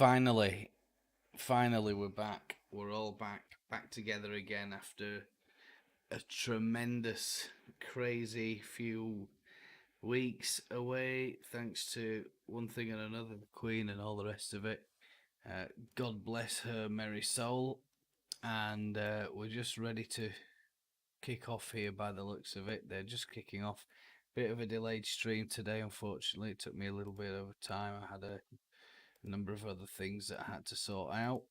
Finally, we're back. We're all back together again after a tremendous, crazy few weeks away, thanks to one thing and another, the Queen and all the rest of it. God bless her merry soul, and we're just ready to kick off here by the looks of it. They're just kicking off. Bit of a delayed stream today, unfortunately. It took me a little bit of time. I had a number of other things that I had to sort out.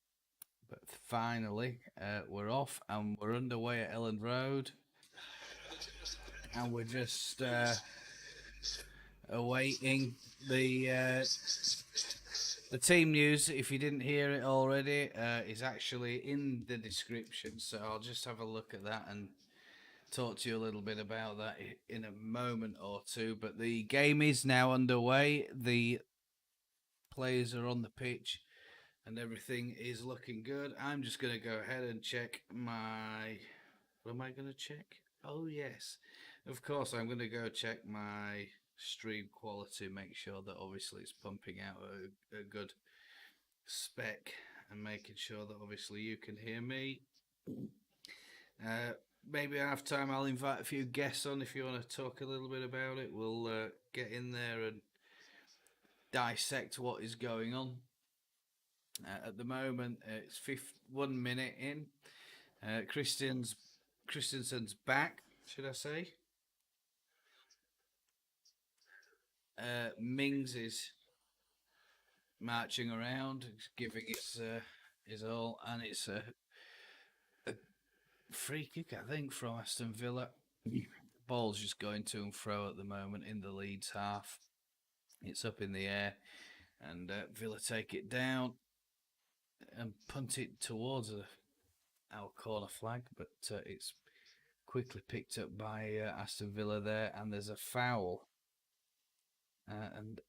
But finally, we're off and we're underway at Elland Road. And we're just awaiting the team news. If you didn't hear it already, is actually in the description. So I'll just have a look at that and talk to you a little bit about that in a moment or two. But the game is now underway. The players are on the pitch and everything is looking good. I'm just going to go ahead and check my... What am I going to check? Oh, yes. Of course, I'm going to go check my stream quality, make sure that obviously it's pumping out a good spec and making sure that obviously you can hear me. Maybe half time I'll invite a few guests on if you want to talk a little bit about it. We'll get in there and dissect what is going on. At the moment, it's 1 minute in. Kristensen's back, should I say? Mings is marching around, giving his all, and it's a free kick, I think, from Aston Villa. Ball's just going to and fro at the moment in the Leeds half. It's up in the air, and Villa take it down and punt it towards our corner flag, but it's quickly picked up by Aston Villa there, and there's a foul. And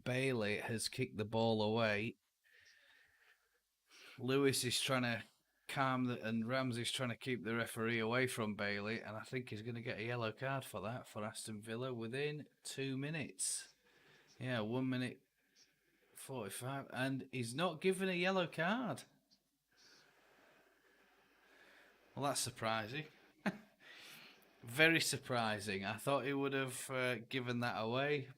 Bailey has kicked the ball away. Lewis is trying to calm and Ramsey's trying to keep the referee away from Bailey, and I think he's going to get a yellow card for that for Aston Villa within 2 minutes. Yeah, 1 minute 45, and he's not given a yellow card. Well, that's surprising. Very surprising. I thought he would have given that away,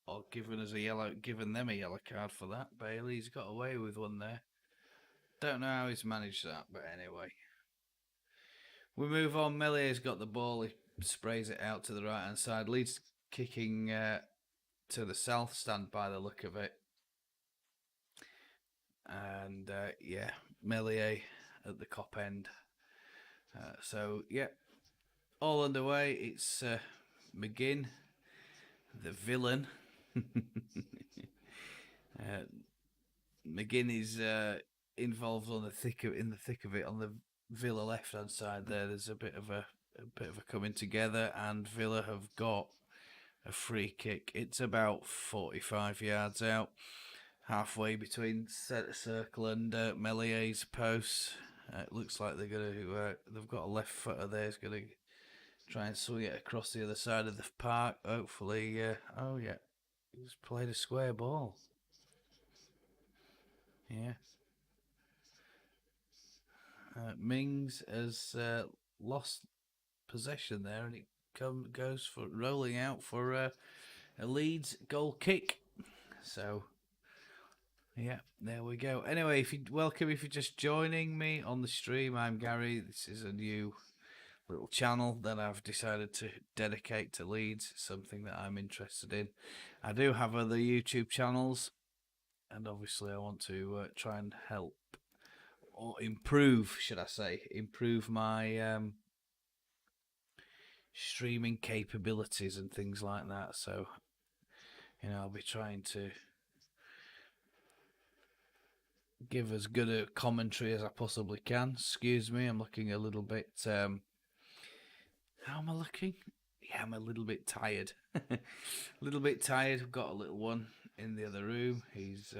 or given them a yellow card for that. Bailey's got away with one there. Don't know how he's managed that, but anyway. We move on. Meslier's got the ball. He sprays it out to the right hand side. Leeds kicking to the south stand by the look of it. And yeah, Meslier at the Kop end. So yeah, all underway. It's McGinn, the villain. McGinn is involved in the thick of it on the Villa left hand side. There's a bit of a coming together, and Villa have got a free kick. It's about 45 yards out, halfway between centre circle and Meslier's post. It looks like they're going to. They've got a left footer there. He's going to try and swing it across the other side of the park. Hopefully, oh yeah, he's played a square ball. Yeah. Mings has lost possession there, and it goes for rolling out for a Leeds goal kick. So. Yeah, there we go. Anyway, if you're just joining me on the stream, I'm Gary. This is a new little channel that I've decided to dedicate to Leeds. It's something that I'm interested in. I do have other YouTube channels, and obviously I want to try and help, or improve, should I say, my streaming capabilities and things like that. So, I'll be trying to give as good a commentary as I possibly can. Excuse me, I'm looking a little bit... how am I looking? Yeah, I'm a little bit tired. A little bit tired. I've got a little one in the other room. He's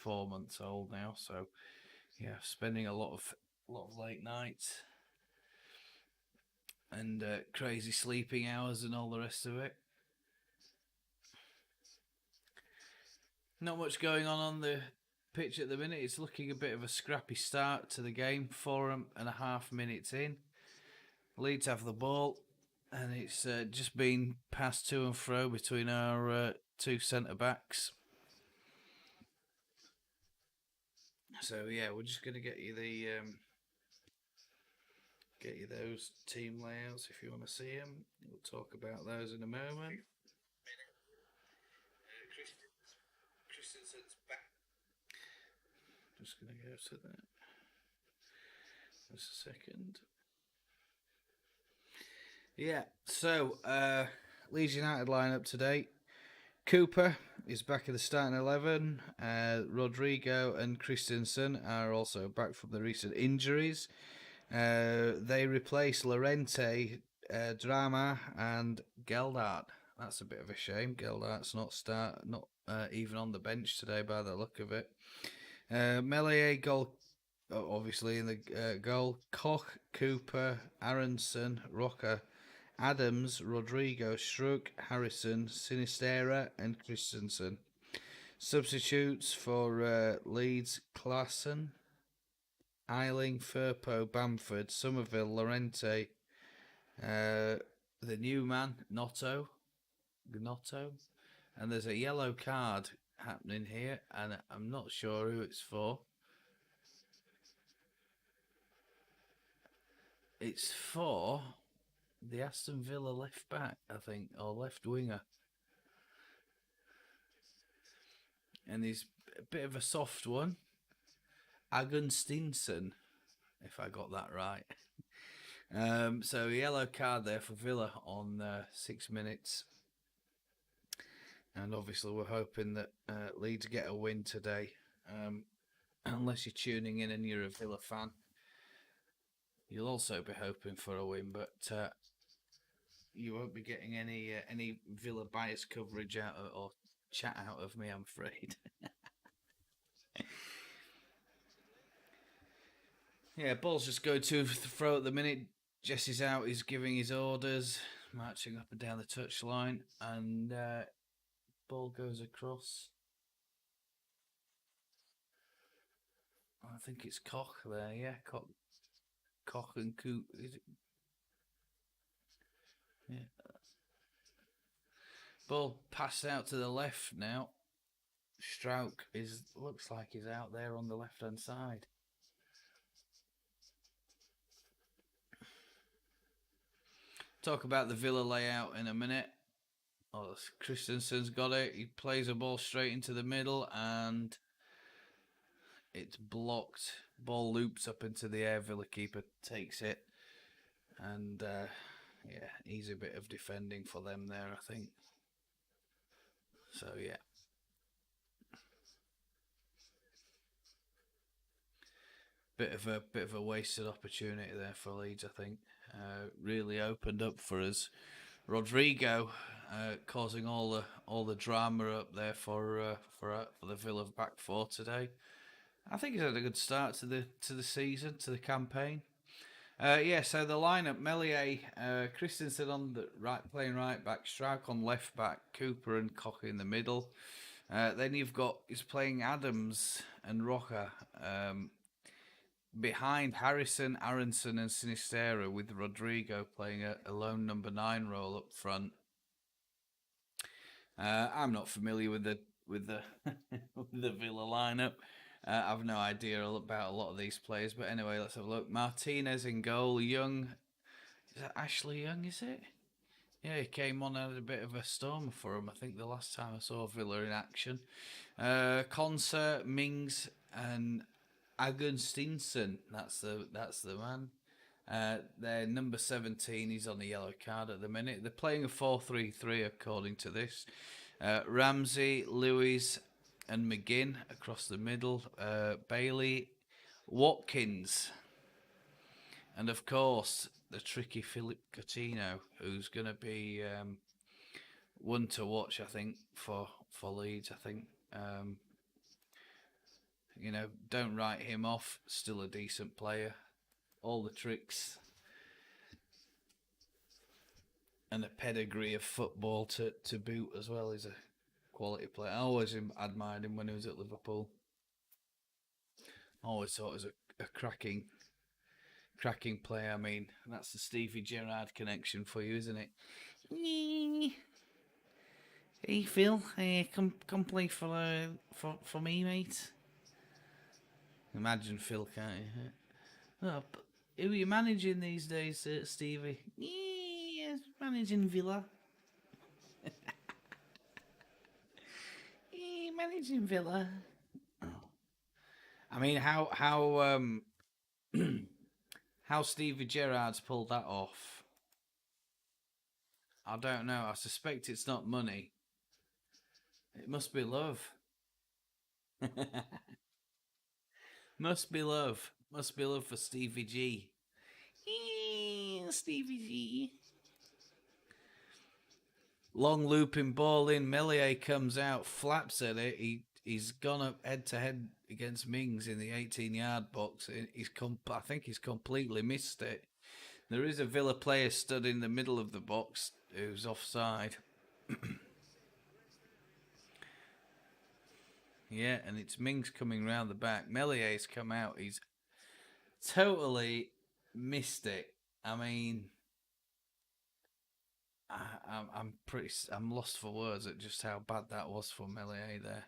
4 months old now, so yeah, spending a lot of late nights and crazy sleeping hours and all the rest of it. Not much going on the pitch at the minute. It's looking a bit of a scrappy start to the game. 4.5 minutes in. Leeds have the ball, and it's just been passed to and fro between our two centre backs. So yeah, we're just going to get you those team layouts if you want to see them. We'll talk about those in a moment. Kristensen's back. Just going to go to that. Just a second. Yeah, so Leeds United lineup today. Cooper is back in the starting 11. Rodrigo and Kristensen are also back from the recent injuries. They replace Llorente, Drameh, and Gelhardt. That's a bit of a shame. Gelhardt's not even on the bench today by the look of it. Meslier goal, obviously in the goal. Koch, Cooper, Aaronson, Roca, Adams, Rodrigo, Struijk, Harrison, Sinisterra, and Kristensen. Substitutes for Leeds: Klaesson, Ayling, Firpo, Bamford, Summerville, Llorente, the new man, Gnonto, and there's a yellow card happening here, and I'm not sure who it's for. It's for the Aston Villa left back, I think, or left winger. And he's a bit of a soft one. Aaronson, if I got that right. So yellow card there for Villa on 6 minutes. And obviously we're hoping that Leeds get a win today. Unless you're tuning in and you're a Villa fan. You'll also be hoping for a win, but you won't be getting any Villa bias coverage out or chat out of me, I'm afraid. Yeah, ball's just going to throw at the minute. Jesse's out, he's giving his orders, marching up and down the touchline, and ball goes across. I think it's Koch there, yeah, Koch and Coop. Is it? Yeah. Ball passed out to the left now. Struijk looks like he's out there on the left hand side. Talk about the Villa layout in a minute. Oh, Kristensen's got it. He plays a ball straight into the middle and it's blocked. Ball loops up into the air. Villa keeper takes it. And yeah, easy bit of defending for them there, I think. So yeah. Bit of a wasted opportunity there for Leeds, I think. Really opened up for us. Rodrigo causing all the drama up there for the Villa back four today. I think he's had a good start to the season, to the campaign. Yeah, so the lineup: Meslier, Kristensen on the right, playing right back, Struijk on left back, Cooper and Koch in the middle. Then he's playing Adams and Roca behind Harrison, Aaronson, and Sinisterra, with Rodrigo playing a lone number 9 role up front. I'm not familiar with the the Villa lineup. I've no idea about a lot of these players, but anyway, let's have a look. Martinez in goal. Young, is that Ashley Young? Is it? Yeah, he came on and had a bit of a storm for him. I think the last time I saw Villa in action. Concert, Mings, and Agustinson. That's the man. They're number 17. He's on a yellow card at the minute. They're playing a 4-3-3 according to this. Ramsey, Lewis, and McGinn across the middle. Bailey, Watkins, and of course the tricky Philip Coutinho, who's going to be one to watch, I think, for Leeds. I think. Don't write him off. Still a decent player. All the tricks and a pedigree of football to boot as well. He's quality player. I always admired him when he was at Liverpool. I always thought he was a cracking player. I mean, that's the Stevie Gerrard connection for you, isn't it? Hey Phil, come play for me, mate. Imagine Phil, can't you? Oh, but who are you managing these days, Stevie? Yes, managing Villa. Managing Villa. I mean, how Stevie Gerrard's pulled that off? I don't know. I suspect it's not money. It must be love. Must be love. Must be love for Stevie G. Stevie G. Long looping ball in. Meslier comes out, flaps at it. He's gone up head to head against Mings in the 18-yard box. I think he's completely missed it. There is a Villa player stood in the middle of the box who's offside. Yeah, and it's Mings coming round the back. Meslier's come out. He's totally missed it. I mean, I'm lost for words at just how bad that was for Meslier there.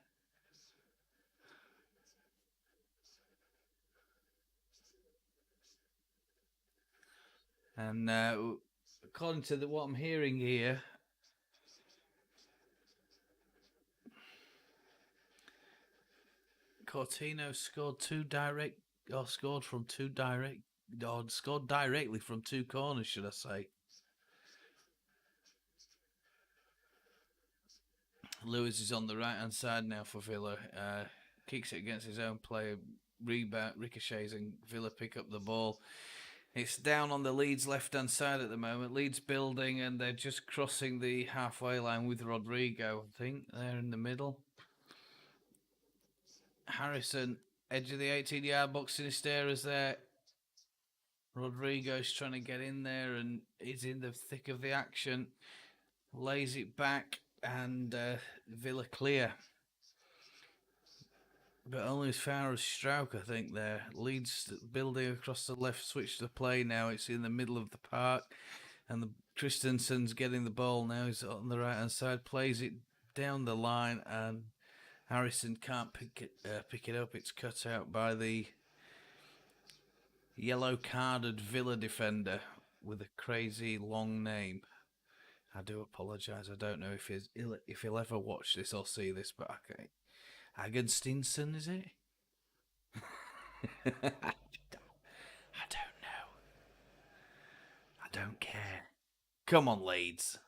And according to what I'm hearing here, Coutinho scored scored directly from two corners, should I say. Lewis is on the right-hand side now for Villa. Kicks it against his own player. Rebound, ricochets, and Villa pick up the ball. It's down on the Leeds left-hand side at the moment. Leeds building, and they're just crossing the halfway line with Rodrigo, I think. They're in the middle. Harrison, edge of the 18-yard box. Sinisterra's there. Rodrigo's trying to get in there, and he's in the thick of the action. Lays it back, and Villa clear. But only as far as Struijk, I think, there. Leeds building across the left, switch the play now. It's in the middle of the park. And the Kristensen's getting the ball now. He's on the right-hand side. Plays it down the line, and Harrison can't pick it up. It's cut out by the yellow-carded Villa defender with a crazy long name. I do apologise. I don't know if he'll ever watch this or see this, but okay. Agenstinson, is it? I don't know. I don't care. Come on, Leeds.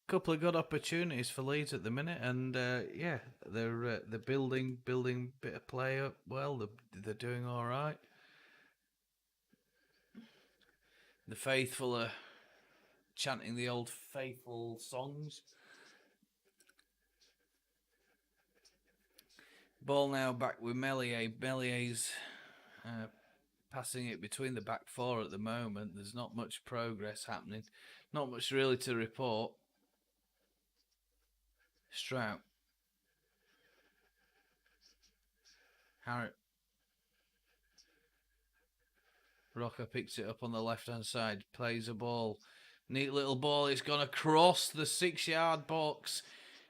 Couple of good opportunities for Leeds at the minute, and yeah, they're building bit of play up. Well, they're doing all right. The faithful are chanting the old faithful songs. Ball now back with Meslier. Meslier's passing it between the back four at the moment. There's not much progress happening. Not much really to report. Struijk. Harriet. Roca picks it up on the left-hand side. Plays a ball. Neat little ball. It's gone across the 6-yard box.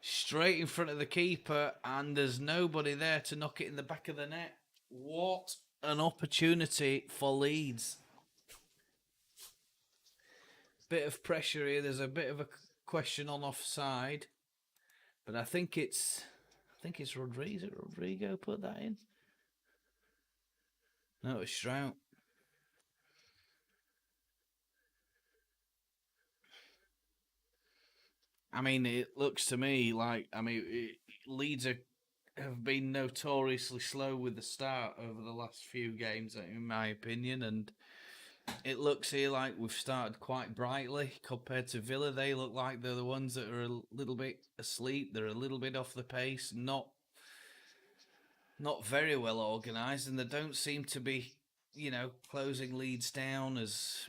Straight in front of the keeper, and there's nobody there to knock it in the back of the net. What an opportunity for Leeds. Bit of pressure here. There's a bit of a question on offside, but I think it's Rodrigo. Is it Rodrigo put that in? No, it's Struijk. I mean, it looks to me like Leeds have been notoriously slow with the start over the last few games, in my opinion, and it looks here like we've started quite brightly compared to Villa. They look like they're the ones that are a little bit asleep. They're a little bit off the pace, not very well organised, and they don't seem to be, closing Leeds down as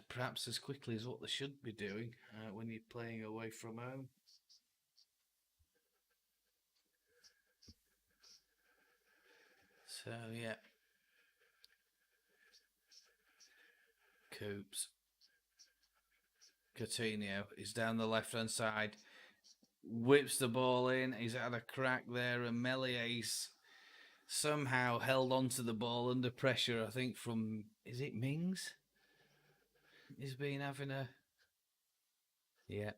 quickly as what they should be doing when you're playing away from home. So, yeah. Coops. Coutinho is down the left-hand side. Whips the ball in. He's had a crack there, and Meslier's somehow held onto the ball under pressure, I think, from... Is it Mings? He's been having a... Yeah.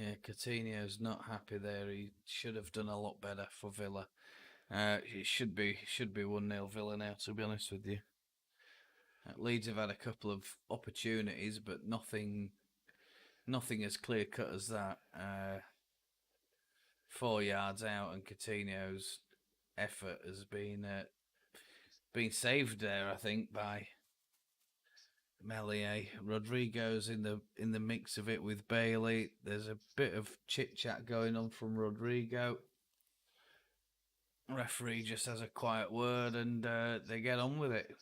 Yeah, Coutinho's not happy there. He should have done a lot better for Villa. It should be 1-0 Villa now, to be honest with you. Leeds have had a couple of opportunities, but nothing as clear cut as that. 4 yards out, and Coutinho's effort has been saved there, I think, by Meslier. Rodrigo's in the mix of it with Bailey. There's a bit of chit chat going on from Rodrigo. Referee just has a quiet word, and they get on with it.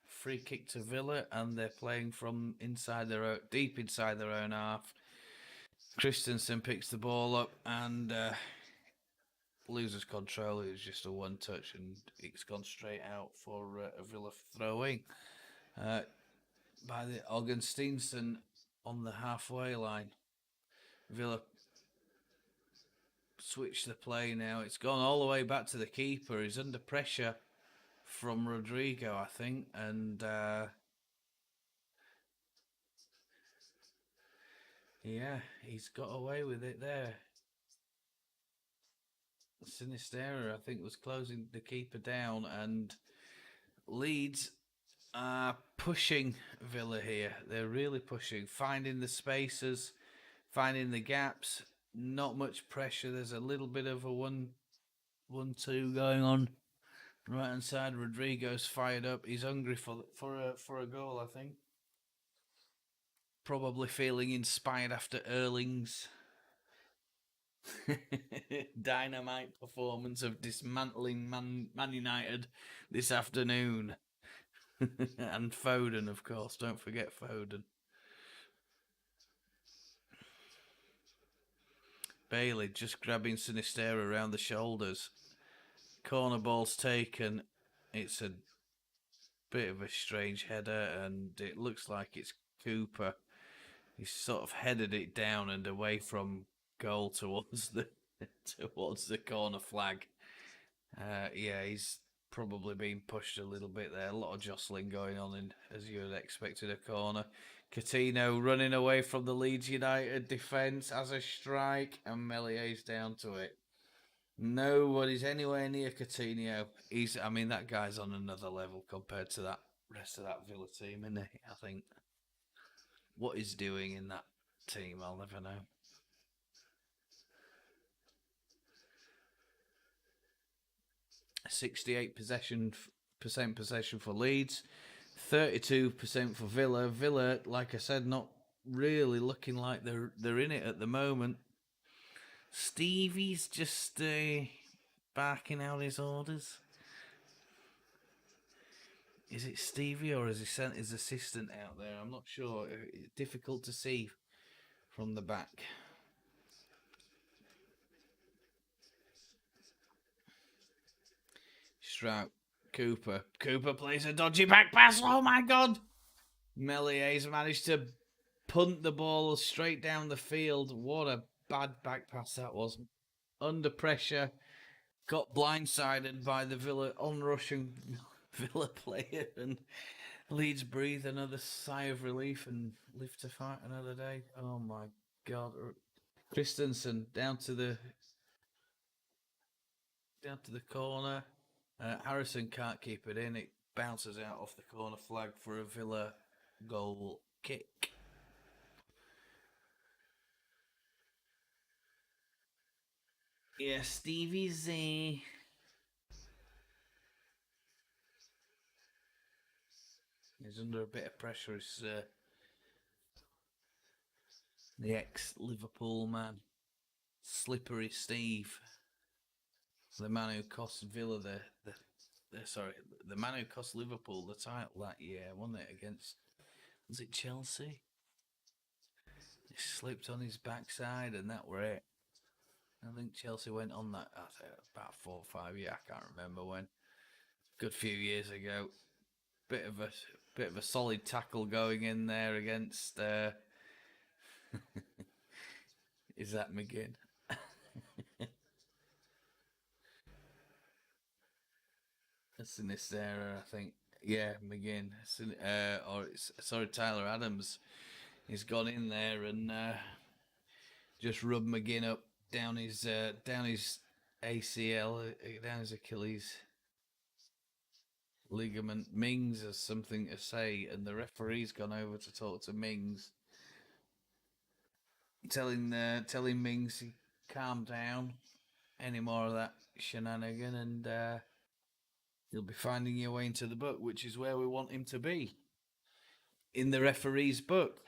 Free kick to Villa, and they're playing from deep inside their own half. Kristensen picks the ball up and loses control. It was just a one touch, and it's gone straight out for a Villa throw-in by the Augustinsson on the halfway line. Villa switch the play now. It's gone all the way back to the keeper. He's under pressure from Rodrigo, I think, and yeah, he's got away with it there. Sinisterra, I think, was closing the keeper down, and Leeds are pushing Villa here. They're really pushing, finding the spaces, finding the gaps. Not much pressure. There's a little bit of a 1-2 going on. Right hand side, Rodrigo's fired up. He's hungry for a goal, I think. Probably feeling inspired after Erling's dynamite performance of dismantling Man United this afternoon. And Foden, of course. Don't forget Foden. Bailey just grabbing Sinisterra around the shoulders. Corner ball's taken. It's a bit of a strange header, and it looks like it's Cooper. He's sort of headed it down and away from goal towards the corner flag. Yeah, he's probably been pushed a little bit there. A lot of jostling going on, as you would expect in a corner. Coutinho running away from the Leeds United defence as a strike, and Meslier's down to it. Nobody's anywhere near Coutinho. That guy's on another level compared to that rest of that Villa team, isn't he? I think. What he's doing in that team, I'll never know. 68% possession for Leeds, 32% for Villa. Villa, like I said, not really looking like they're in it at the moment. Stevie's just barking out his orders. Is it Stevie, or has he sent his assistant out there? I'm not sure. It's difficult to see from the back. Struijk, Cooper plays a dodgy back pass. Oh my God! Meslier's managed to punt the ball straight down the field. What a bad back pass that was. Under pressure, got blindsided by the Villa onrushing Villa player, and Leeds breathe another sigh of relief and live to fight another day. Oh my God! Kristensen down to the corner. Aaronson can't keep it in. It bounces out off the corner flag for a Villa goal kick. Yeah, Stevie's he's under a bit of pressure. It's the ex-Liverpool man, Slippery Steve. The man who cost Villa the man who cost Liverpool the title that year, wasn't it? Was it Chelsea? He slipped on his backside, and that were it. I think Chelsea went on that about 4 or 5 years. I can't remember when. Good few years ago. Bit of a solid tackle going in there against. Is that McGinn? Sinisterra, I think. Yeah, McGinn. Sorry, Tyler Adams. He's gone in there and just rubbed McGinn up down his ACL, down his Achilles ligament. Mings has something to say, and the referee's gone over to talk to Mings, telling Mings to calm down. Any more of that shenanigan, and you'll be finding your way into the book, which is where we want him to be, in the referee's book.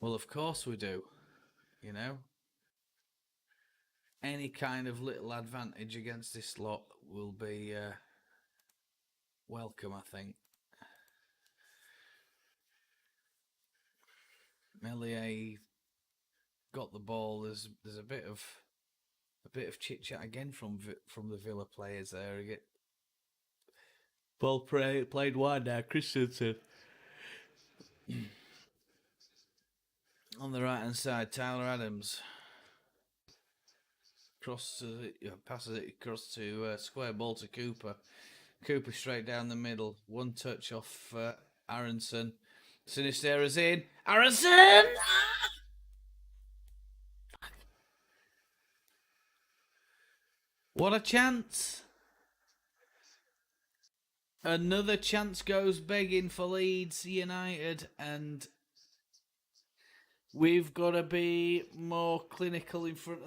Well, of course we do. You know, any kind of little advantage against this lot will be welcome, I think. Meslier got the ball. There's a bit of chit chat again from the Villa players there. Ball played wide now. Kristensen on the right hand side. Tyler Adams passes it across to square ball to Cooper. Cooper straight down the middle. One touch off Aaronson. Sinisterra's in. Aaronson! What a chance! Another chance goes begging for Leeds United, and we've got to be more clinical in front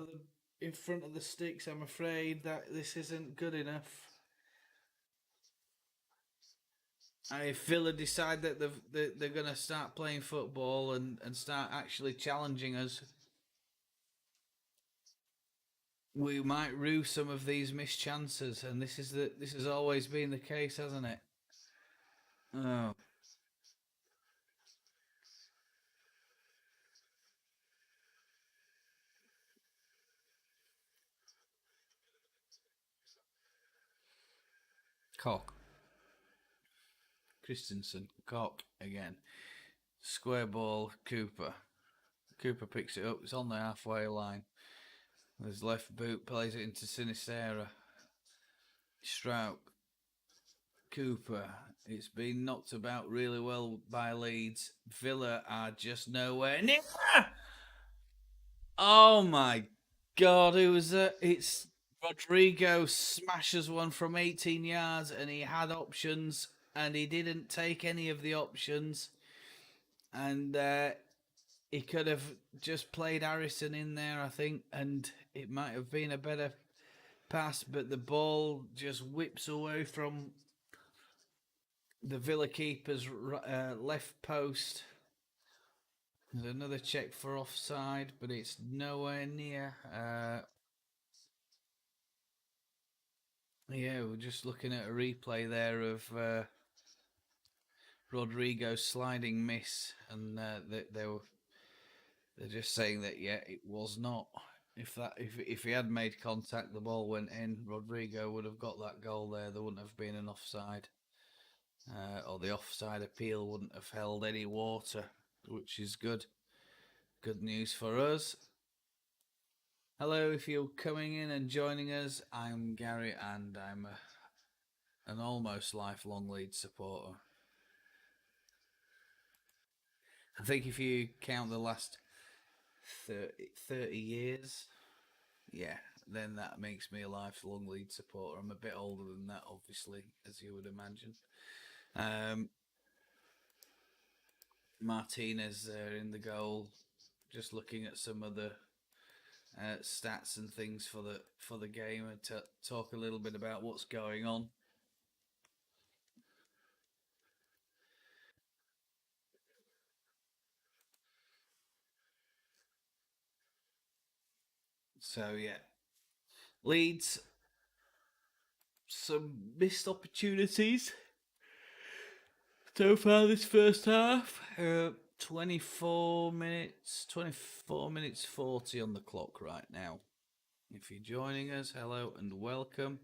of the sticks. I'm afraid that this isn't good enough. If Villa decide that they're going to start playing football and start actually challenging us, we might rue some of these missed chances, and this has always been the case, hasn't it? Oh, Koch, Kristensen, Koch again. Square ball, Cooper. Cooper picks it up. It's on the halfway line. His left boot plays it into Sinisterra. Struijk. Cooper. It's been knocked about really well by Leeds. Villa are just nowhere near. Oh my God, who was that? It's Rodrigo smashes one from 18 yards, and he had options, and he didn't take any of the options. And he could have just played Aaronson in there, I think, and it might have been a better pass, but the ball just whips away from the Villa keeper's left post. There's another check for offside, but it's nowhere near. Yeah, we're just looking at a replay there of Rodrigo's sliding miss, and they're just saying that it was not. If he had made contact, the ball went in. Rodrigo would have got that goal there. There wouldn't have been an offside, or the offside appeal wouldn't have held any water, which is good. Good news for us. Hello, if you're coming in and joining us, I'm Gary, and I'm an almost lifelong Leeds supporter. I think if you count the last 30 years, yeah, then that makes me a lifelong Leeds supporter. I'm a bit older than that, obviously, as you would imagine. Martinez there in the goal. Just looking at some of the stats and things for the game, and to talk a little bit about what's going on. So yeah, Leeds, some missed opportunities so far this first half. 24 minutes 40 on the clock right now. If you're joining us, hello and welcome.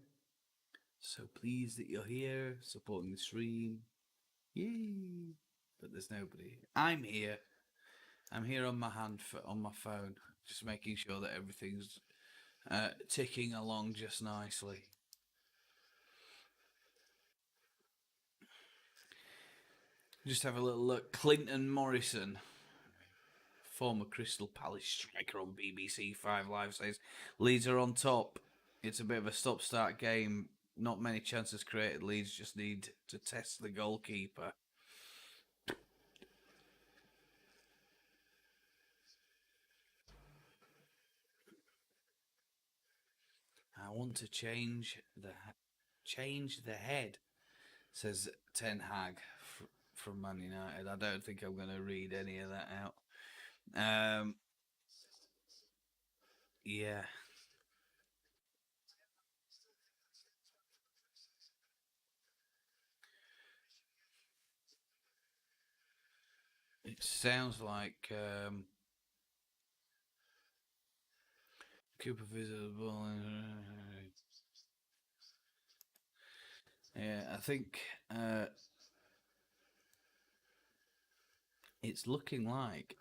So pleased that you're here supporting the stream. Yay! But there's nobody. I'm here. I'm here on my on my phone, just making sure that everything's ticking along just nicely. Just have a little look. Clinton Morrison, former Crystal Palace striker on BBC 5 Live, says Leeds are on top. It's a bit of a stop-start game. Not many chances created. Leeds just need to test the goalkeeper. I want to change the head, says Ten Hag from Man United. I don't think I'm going to read any of that out. Yeah. It sounds like Cooper visible. Yeah, I think it's looking like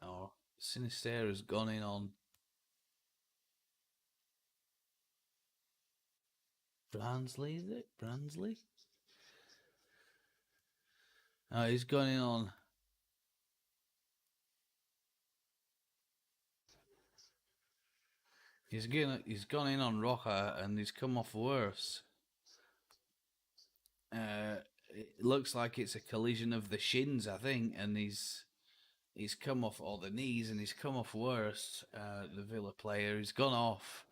Sinisterra has gone in on Bransley, is it? Bransley? Oh, he's gone in on. He's gone in on Roca and he's come off worse. It looks like it's a collision of the shins, I think, and he's come off, or the knees, and he's come off worse. The Villa player, he's gone off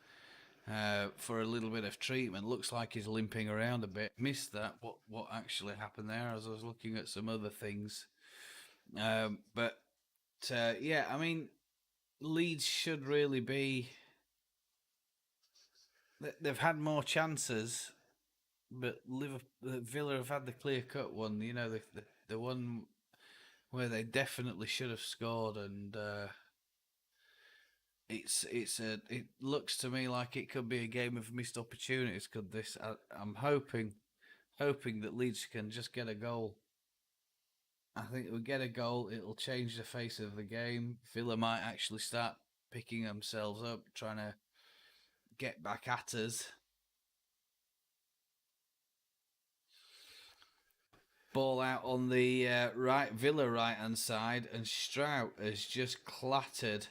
for a little bit of treatment. Looks like he's limping around a bit. Missed that. What actually happened there? As I was looking at some other things, but yeah, I mean, Leeds should really be. They've had more chances, but Villa have had the clear cut one. You know, the one where they definitely should have scored, and it looks to me like it could be a game of missed opportunities. Could this? I'm hoping that Leeds can just get a goal. I think if we get a goal, it'll change the face of the game. Villa might actually start picking themselves up, trying to get back at us. Ball out on the Villa right hand side, and Struijk has just clattered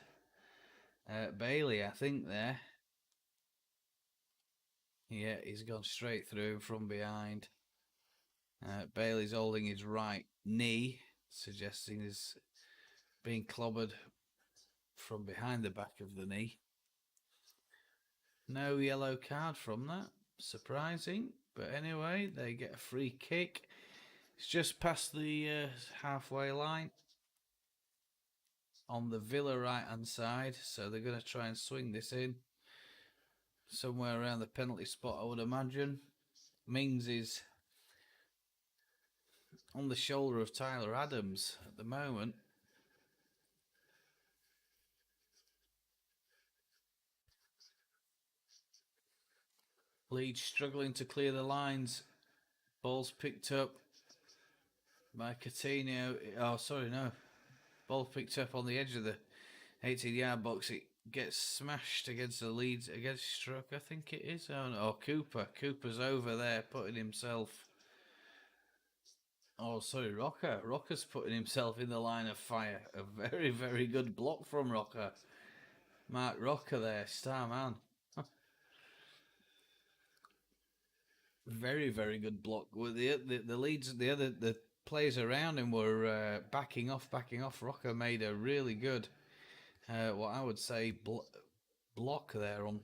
Bailey, I think, there. Yeah, he's gone straight through from behind. Bailey's holding his right knee, suggesting he's being clobbered from behind the back of the knee. No yellow card from that. Surprising. But anyway, they get a free kick. It's just past the halfway line on the Villa right hand side. So they're going to try and swing this in somewhere around the penalty spot, I would imagine. Mings is on the shoulder of Tyler Adams at the moment. Leeds struggling to clear the lines. Ball's picked up by Coutinho. Oh, sorry, no. Ball picked up on the edge of the 18-yard box. It gets smashed against the Leeds, against Struijk, I think it is. Oh, no, Cooper. Cooper's over there putting himself... Oh, sorry, Roca. Roca's putting himself in the line of fire. A very, very good block from Roca. Mark Roca there, star man. Very, very good block. Well, the Leeds, the players around him were backing off. Roca made a really good, what I would say, block there on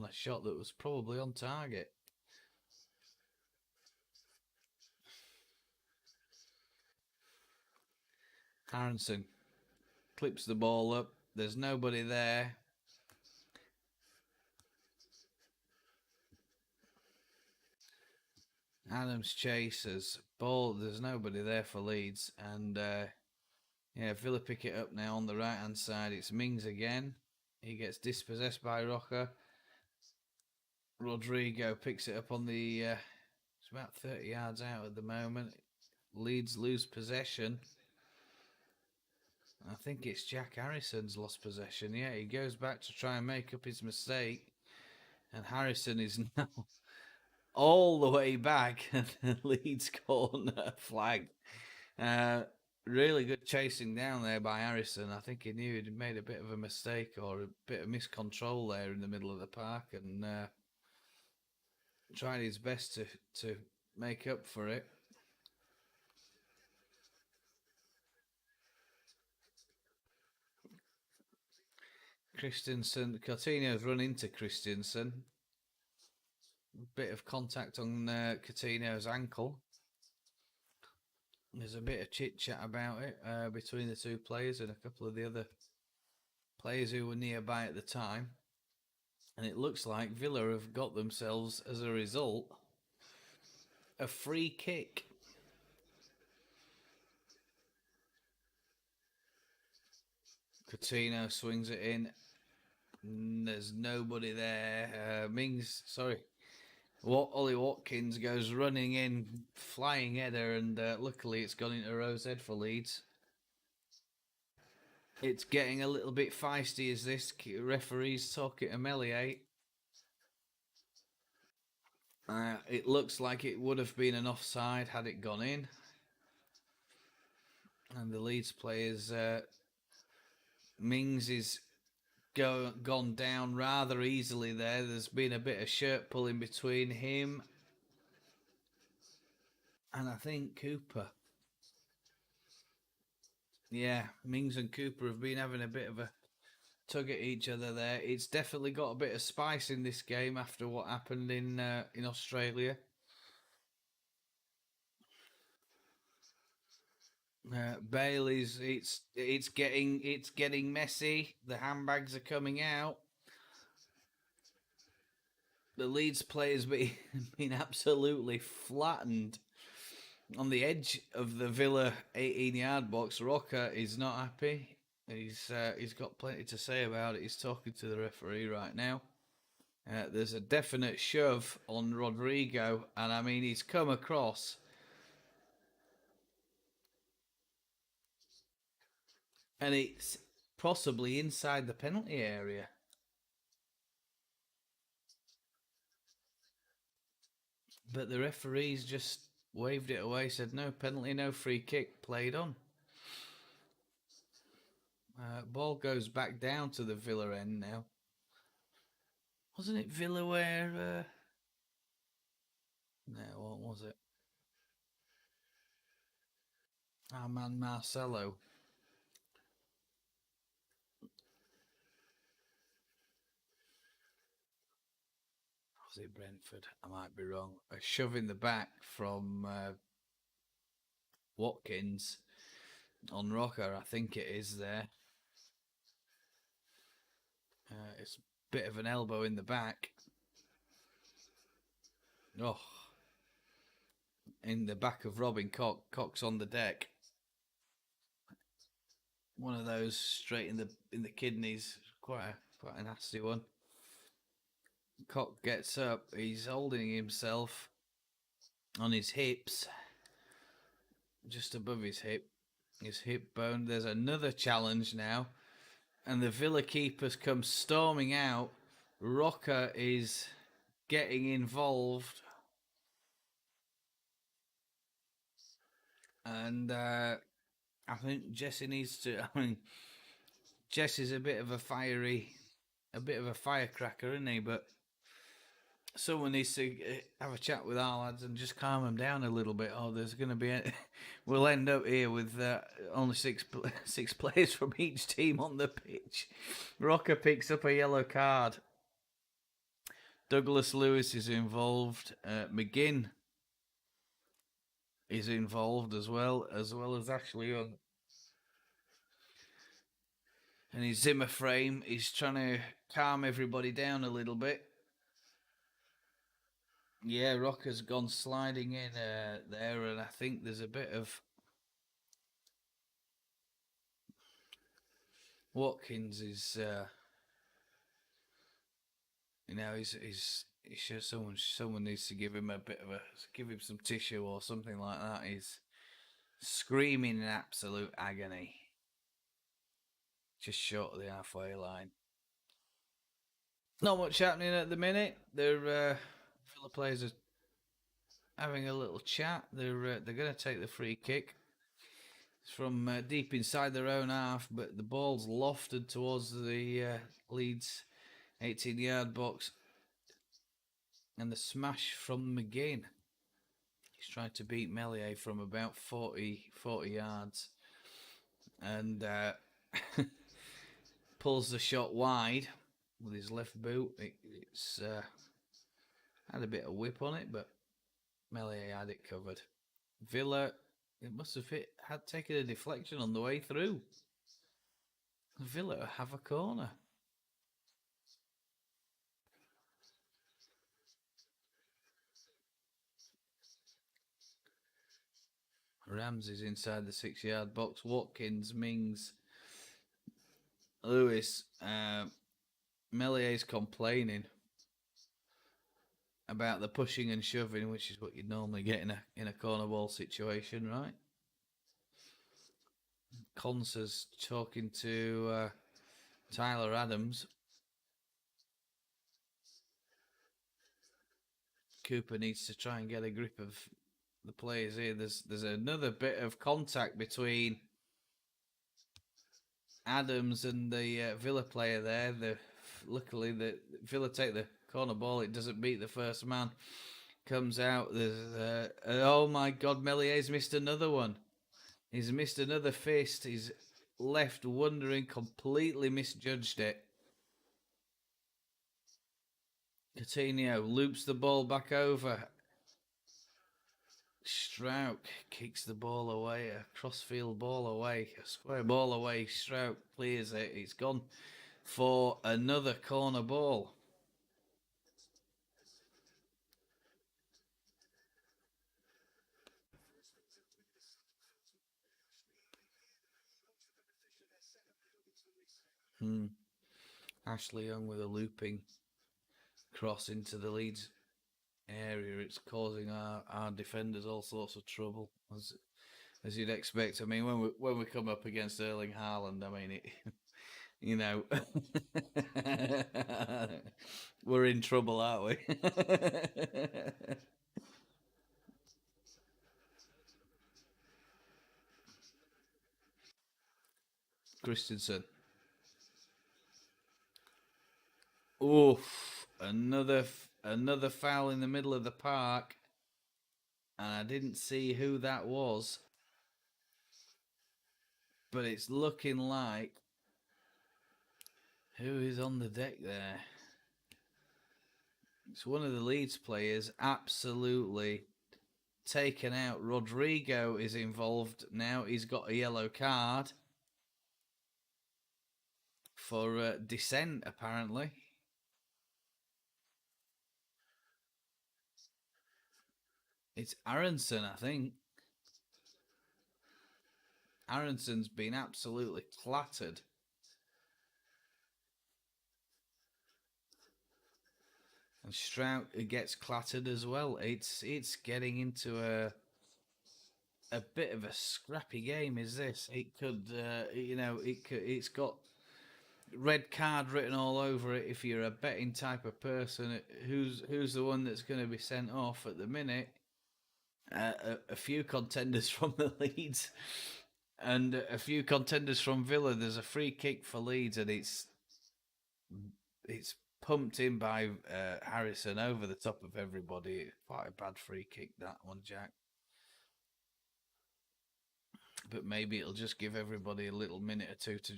a shot that was probably on target. Aaronson clips the ball up. There's nobody there. Adams chases. Ball, there's nobody there for Leeds. And yeah, Villa pick it up now on the right hand side. It's Mings again. He gets dispossessed by Roca. Rodrigo picks it up on the. It's about 30 yards out at the moment. Leeds lose possession. I think it's Jack Harrison's lost possession. Yeah, he goes back to try and make up his mistake. And Harrison is now all the way back at the Leeds corner flag. Really good chasing down there by Harrison. I think he knew he'd made a bit of a mistake or a bit of miscontrol there in the middle of the park and tried his best to make up for it. Kristensen, Coutinho's run into Kristensen. Bit of contact on Coutinho's ankle. There's a bit of chit chat about it between the two players and a couple of the other players who were nearby at the time. And it looks like Villa have got themselves, as a result, a free kick. Coutinho swings it in. There's nobody there. Ollie Watkins goes running in, flying header, and luckily it's gone into Rose Head for Leeds. It's getting a little bit feisty as this referee's talking to Meslier. It looks like it would have been an offside had it gone in. And the Leeds players, Mings is gone down rather easily there. There's been a bit of shirt pulling between him and I think Cooper. Yeah, Mings and Cooper have been having a bit of a tug at each other there. It's definitely got a bit of spice in this game after what happened in Australia. Bailey's it's getting messy. The handbags are coming out. The Leeds players been absolutely flattened on the edge of the Villa 18-yard box. Roca is not happy. He's got plenty to say about it. He's talking to the referee right now. There's a definite shove on Rodrigo, and I mean he's come across. And it's possibly inside the penalty area. But the referees just waved it away, said no penalty, no free kick, played on. Ball goes back down to the Villa end now. Wasn't it Villa where... No, what was it? Our man Marcelo. Was it Brentford? I might be wrong. A shove in the back from Watkins on Roca, I think it is there. It's a bit of an elbow in the back. Oh, in the back of Robin Koch. Koch's on the deck. One of those straight in the kidneys. Quite a nasty one. Koch gets up. He's holding himself on his hips, just above his hip bone. There's another challenge now, and the Villa keepers come storming out. Roca is getting involved, and I think Jesse needs to. I mean, Jesse's a bit of a firecracker, isn't he? But someone needs to have a chat with our lads and just calm them down a little bit. Oh, there's going to be we'll end up here with only six players from each team on the pitch. Roca picks up a yellow card. Douglas Lewis is involved. McGinn is involved as well as Ashley Young. And his Zimmer frame is trying to calm everybody down a little bit. Yeah, Roca's gone sliding in there, and I think there's a bit of Watkins is, he's sure someone needs to give him a bit of give him some tissue or something like that. He's screaming in absolute agony, just short of the halfway line. Not much happening at the minute. Villa players are having a little chat. They're going to take the free kick. It's from deep inside their own half, but the ball's lofted towards the Leeds 18-yard box, and the smash from McGinn. He's trying to beat Meslier from about 40 yards, and pulls the shot wide with his left boot. It's had a bit of whip on it, but Meslier had it covered. Villa, it must have had taken a deflection on the way through. Villa have a corner. Ramsey's inside the 6-yard box. Watkins, Mings, Lewis. Mellier's complaining about the pushing and shoving, which is what you'd normally get in a corner ball situation, right? Conser's talking to Tyler Adams. Cooper needs to try and get a grip of the players here. There's another bit of contact between Adams and the Villa player there. Luckily, the Villa take the corner ball. It doesn't beat the first man. Comes out. There's oh my God, Mellier's missed another one. He's missed another fist. He's left wondering, completely misjudged it. Coutinho loops the ball back over. Struijk kicks the ball away, a crossfield ball away, a square ball away. Struijk clears it. It's gone for another corner ball. Ashley Young with a looping cross into the Leeds area. It's causing our defenders all sorts of trouble, as you'd expect. I mean, when we come up against Erling Haaland, I mean, we're in trouble, aren't we? Kristensen. Oof! Another foul in the middle of the park, and I didn't see who that was, but it's looking like who is on the deck there. It's one of the Leeds players, absolutely taken out. Rodrigo is involved now. He's got a yellow card for dissent, apparently. It's Aaronson, I think. Aaronson's been absolutely clattered. And Struijk gets clattered as well. It's getting into a bit of a scrappy game. Is this? It could, it's got red card written all over it. If you're a betting type of person, who's the one that's going to be sent off at the minute? A few contenders from the Leeds and a few contenders from Villa. There's a free kick for Leeds, and it's pumped in by Harrison over the top of everybody. Quite a bad free kick, that one, Jack. But maybe it'll just give everybody a little minute or two to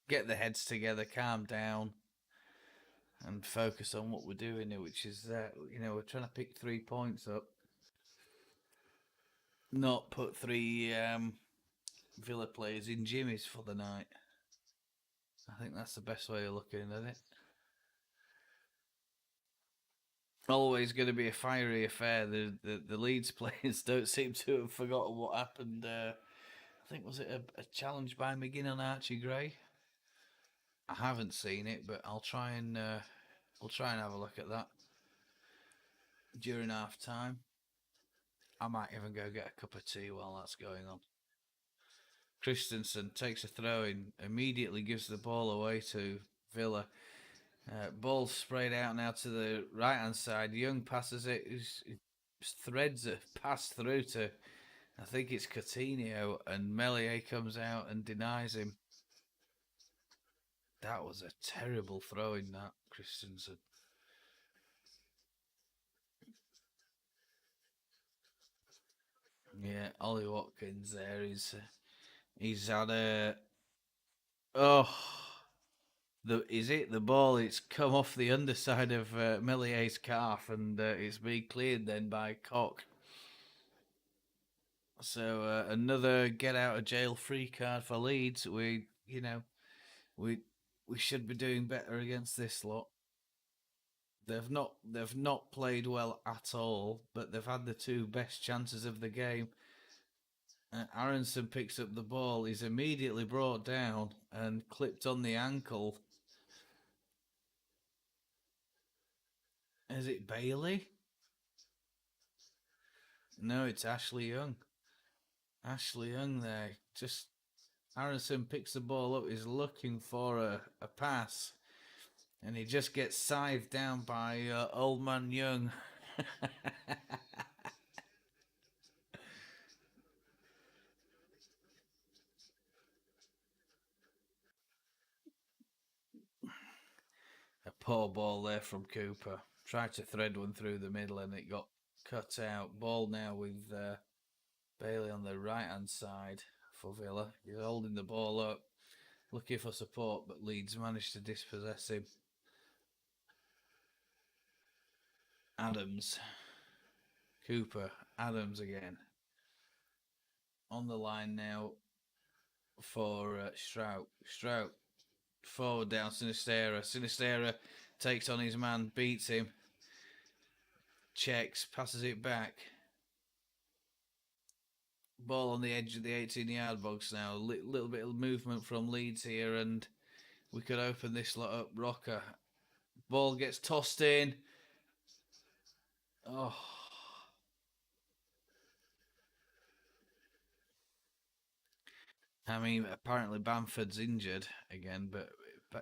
get their heads together, calm down, and focus on what we're doing here, which is, we're trying to pick 3 points up. Not put 3 Villa players in jimmies for the night. I think that's the best way of looking at it. always going to be a fiery affair. The Leeds players don't seem to have forgotten what happened. I think was it a challenge by McGinn on Archie Gray? I haven't seen it, but I'll try and have a look at that during half time. I might even go get a cup of tea while that's going on. Kristensen takes a throw in, immediately gives the ball away to Villa. Ball sprayed out now to the right hand side. Young passes it, threads a pass through to, I think it's Coutinho, and Meslier comes out and denies him. That was a terrible throw in that, Kristensen. Yeah, Ollie Watkins there. He's had a oh the ball? It's come off the underside of Mellier's calf, and it's been cleared then by Koch. So another get out of jail free card for Leeds. We we should be doing better against this lot. They've not played well at all, but they've had the two best chances of the game. Aaronson picks up the ball. He's immediately brought down and clipped on the ankle. Is it Bailey? No, it's Ashley Young. Ashley Young there. Just Aaronson picks the ball up. He's looking for a pass. And he just gets scythed down by old man Young. A poor ball there from Cooper. Tried to thread one through the middle and it got cut out. Ball now with Bailey on the right hand side for Villa. He's holding the ball up, looking for support, but Leeds managed to dispossess him. Adams. Cooper. Adams again. On the line now for Struijk. Struijk forward down Sinisterra. Sinisterra takes on his man, beats him, checks, passes it back. Ball on the edge of the 18-yard box now. A little bit of movement from Leeds here, and we could open this lot up. Roca. Ball gets tossed in. Oh. I mean, apparently Bamford's injured again, but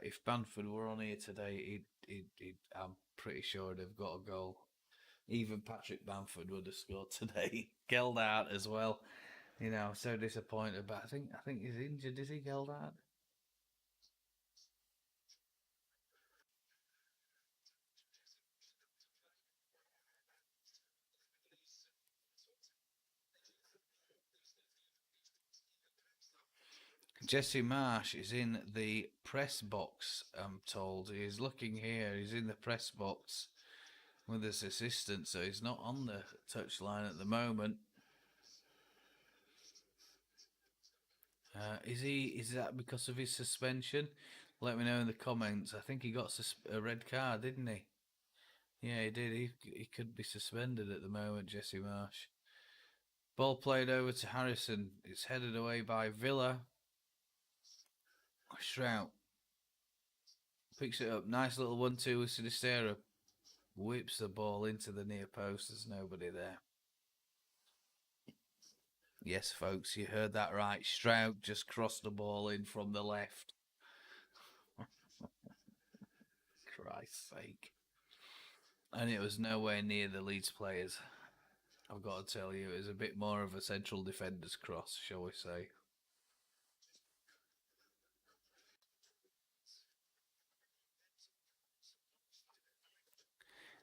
if Bamford were on here today, I'm pretty sure they've got a goal. Even Patrick Bamford would have scored today. Gelhardt as well. So disappointed, but I think he's injured. Is he, Gelhardt? Jesse Marsh is in the press box, I'm told. He's looking here. He's in the press box with his assistant, so he's not on the touchline at the moment. Is that because of his suspension? Let me know in the comments. I think he got a red card, didn't he? Yeah, he did. He could be suspended at the moment, Jesse Marsh. Ball played over to Harrison. It's headed away by Villa. Struijk picks it up. Nice little 1-2 with Sinisterra. Whips the ball into the near post. There's nobody there. Yes, folks, you heard that right. Struijk just crossed the ball in from the left. Christ's sake. And it was nowhere near the Leeds players. I've got to tell you, it was a bit more of a central defender's cross, shall we say.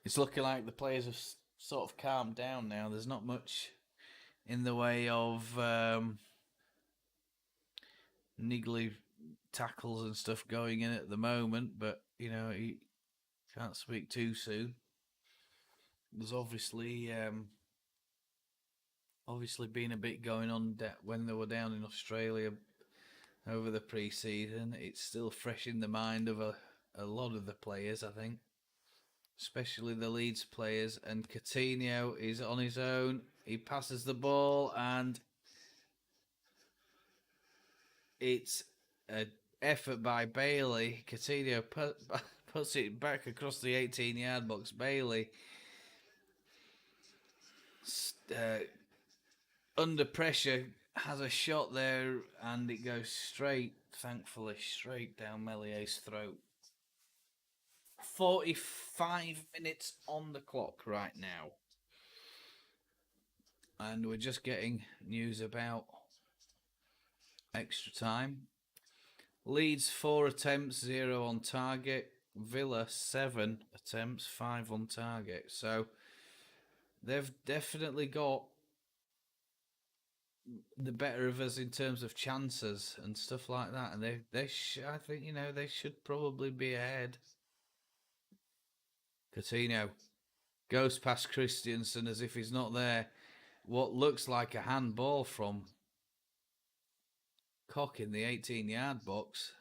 It's looking like the players have sort of calmed down now. There's not much in the way of niggly tackles and stuff going in at the moment, but you can't speak too soon. There's obviously been a bit going on when they were down in Australia over the pre-season. It's still fresh in the mind of a lot of the players, I think. especially the Leeds players. And Coutinho is on his own. He passes the ball, and it's an effort by Bailey. Coutinho puts it back across the 18-yard box. Bailey, under pressure, has a shot there, and it goes straight, thankfully, straight down Meslier's throat. 45 minutes on the clock right now. And we're just getting news about extra time. Leeds 4 attempts, 0 on target. Villa 7 attempts, 5 on target. So they've definitely got the better of us in terms of chances and stuff like that. And I think, they should probably be ahead. Coutinho goes past Kristensen as if he's not there. What looks like a handball from Koch in the 18-yard box.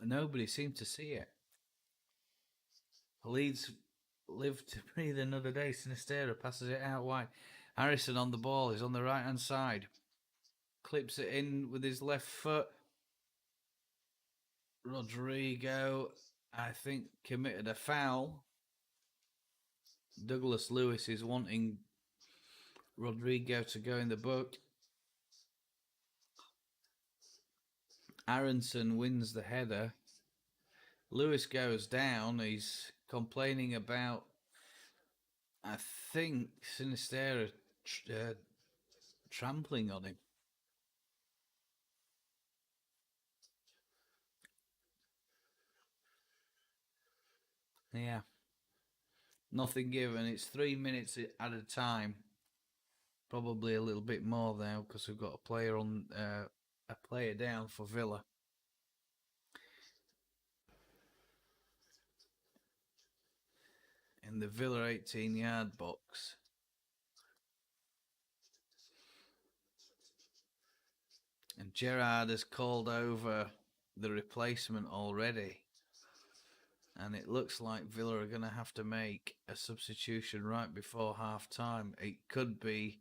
Nobody seemed to see it. Leeds live to breathe another day. Sinisterra passes it out wide. Aaronson on the ball. He's on the right-hand side. Clips it in with his left foot. Rodrigo, I think, committed a foul. Douglas Lewis is wanting Rodrigo to go in the book. Aaronson wins the header. Lewis goes down. He's complaining about, I think, Sinisterra trampling on him. Yeah. Nothing given. It's 3 minutes at a time. Probably a little bit more now because we've got a player down for Villa. In the Villa 18-yard box. And Gelhardt has called over the replacement already. And it looks like Villa are going to have to make a substitution right before half-time. It could be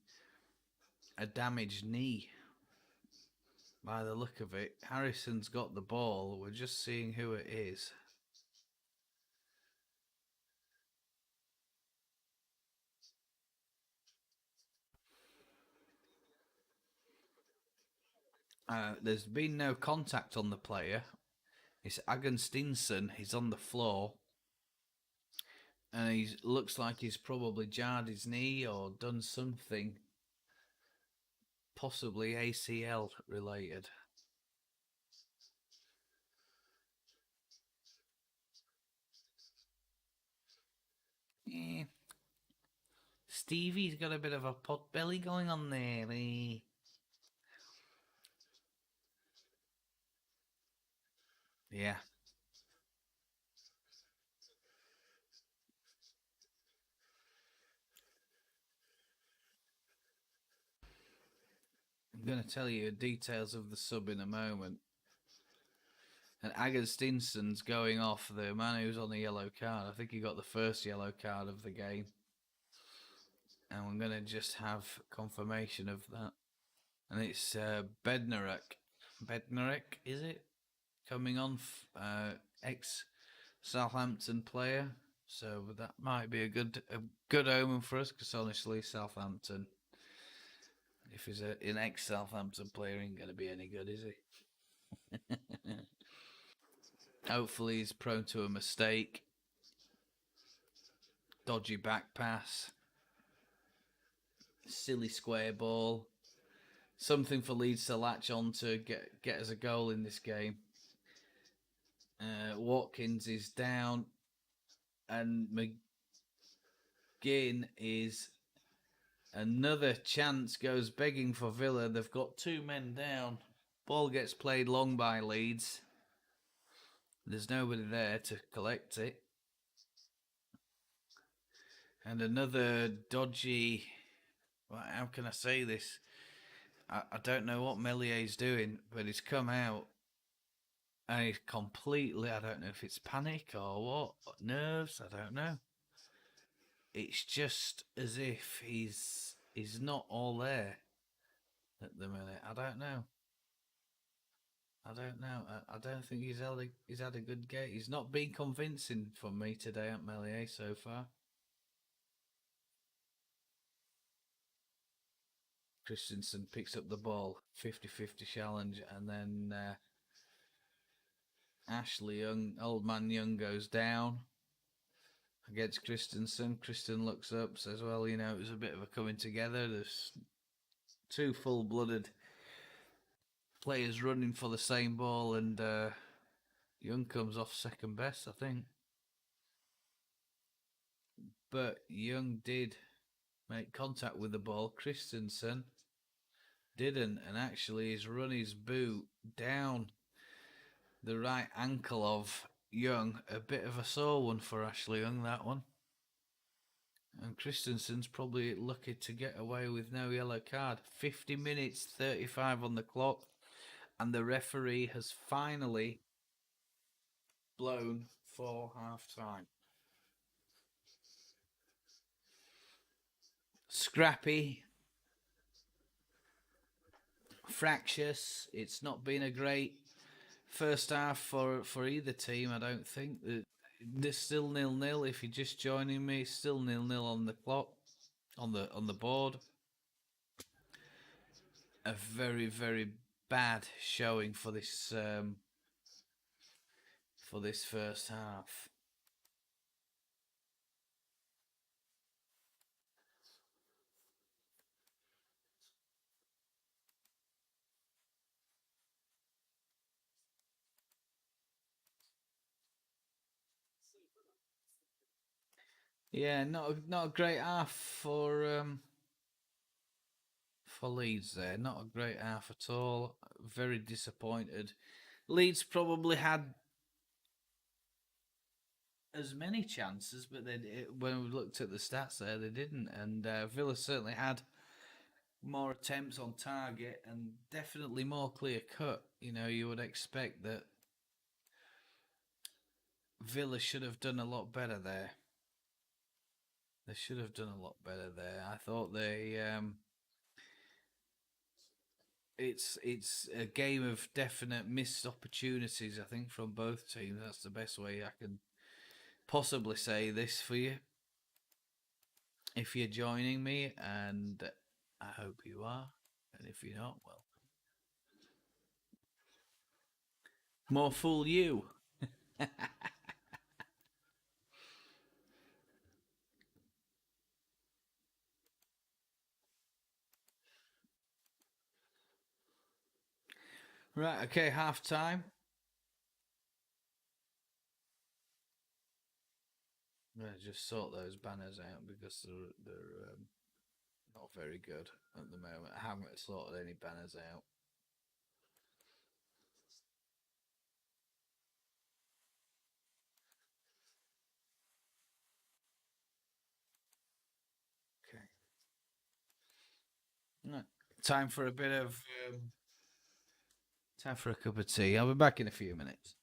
a damaged knee by the look of it. Harrison's got the ball. We're just seeing who it is. There's been no contact on the player. It's Aaronson. He's on the floor. And he looks like he's probably jarred his knee or done something possibly ACL related. Yeah. Stevie's got a bit of a pot belly going on there. Yeah. I'm going to tell you details of the sub in a moment. And Agustinsson's going off, the man who's on the yellow card. I think he got the first yellow card of the game. And we're going to just have confirmation of that. And it's Bednarek. Bednarek, is it? Coming on, ex-Southampton player. So that might be a good omen for us, because honestly, Southampton, if he's an ex-Southampton player, ain't going to be any good, is he? Hopefully he's prone to a mistake. Dodgy back pass. Silly square ball. Something for Leeds to latch on to get us a goal in this game. Watkins is down. And McGinn is... Another chance goes begging for Villa. They've got 2 men down. Ball gets played long by Leeds. There's nobody there to collect it. And another dodgy... Well, how can I say this? I don't know what Meslier's doing, but he's come out And he's completely, I don't know if it's panic or what, nerves, I don't know. It's just as if he's not all there at the minute. I don't know. I don't think he's had a good game. He's not been convincing for me today at Meslier so far. Kristensen picks up the ball, 50-50 challenge, and then Ashley Young, old man Young, goes down against Kristensen. Kristen looks up, says, well, it was a bit of a coming together. There's two full-blooded players running for the same ball, and Young comes off second best, I think. But Young did make contact with the ball. Kristensen didn't, and actually he's run his boot down the right ankle of Young. A bit of a sore one for Ashley Young, that one. And Kristensen's probably lucky to get away with no yellow card. 50 minutes, 35 on the clock, and the referee has finally blown for half time. Scrappy, fractious. It's not been a great first half for either team, I don't think. There's still 0-0. If you're just joining me, still 0-0 on the clock, on the board. A very, very bad showing for this first half. Yeah, not a great half for Leeds there. Not a great half at all. Very disappointed. Leeds probably had as many chances, but when we looked at the stats there, they didn't. And Villa certainly had more attempts on target and definitely more clear cut. You would expect that Villa should have done a lot better there. They should have done a lot better there. I thought they. It's a game of definite missed opportunities, I think, from both teams. That's the best way I can possibly say this for you. If you're joining me, and I hope you are, and if you're not, well, more fool you. Right, okay, half time. Right, just sort those banners out because they're not very good at the moment. I haven't sorted any banners out. Okay. Right. Time for a bit of time for a cup of tea. I'll be back in a few minutes.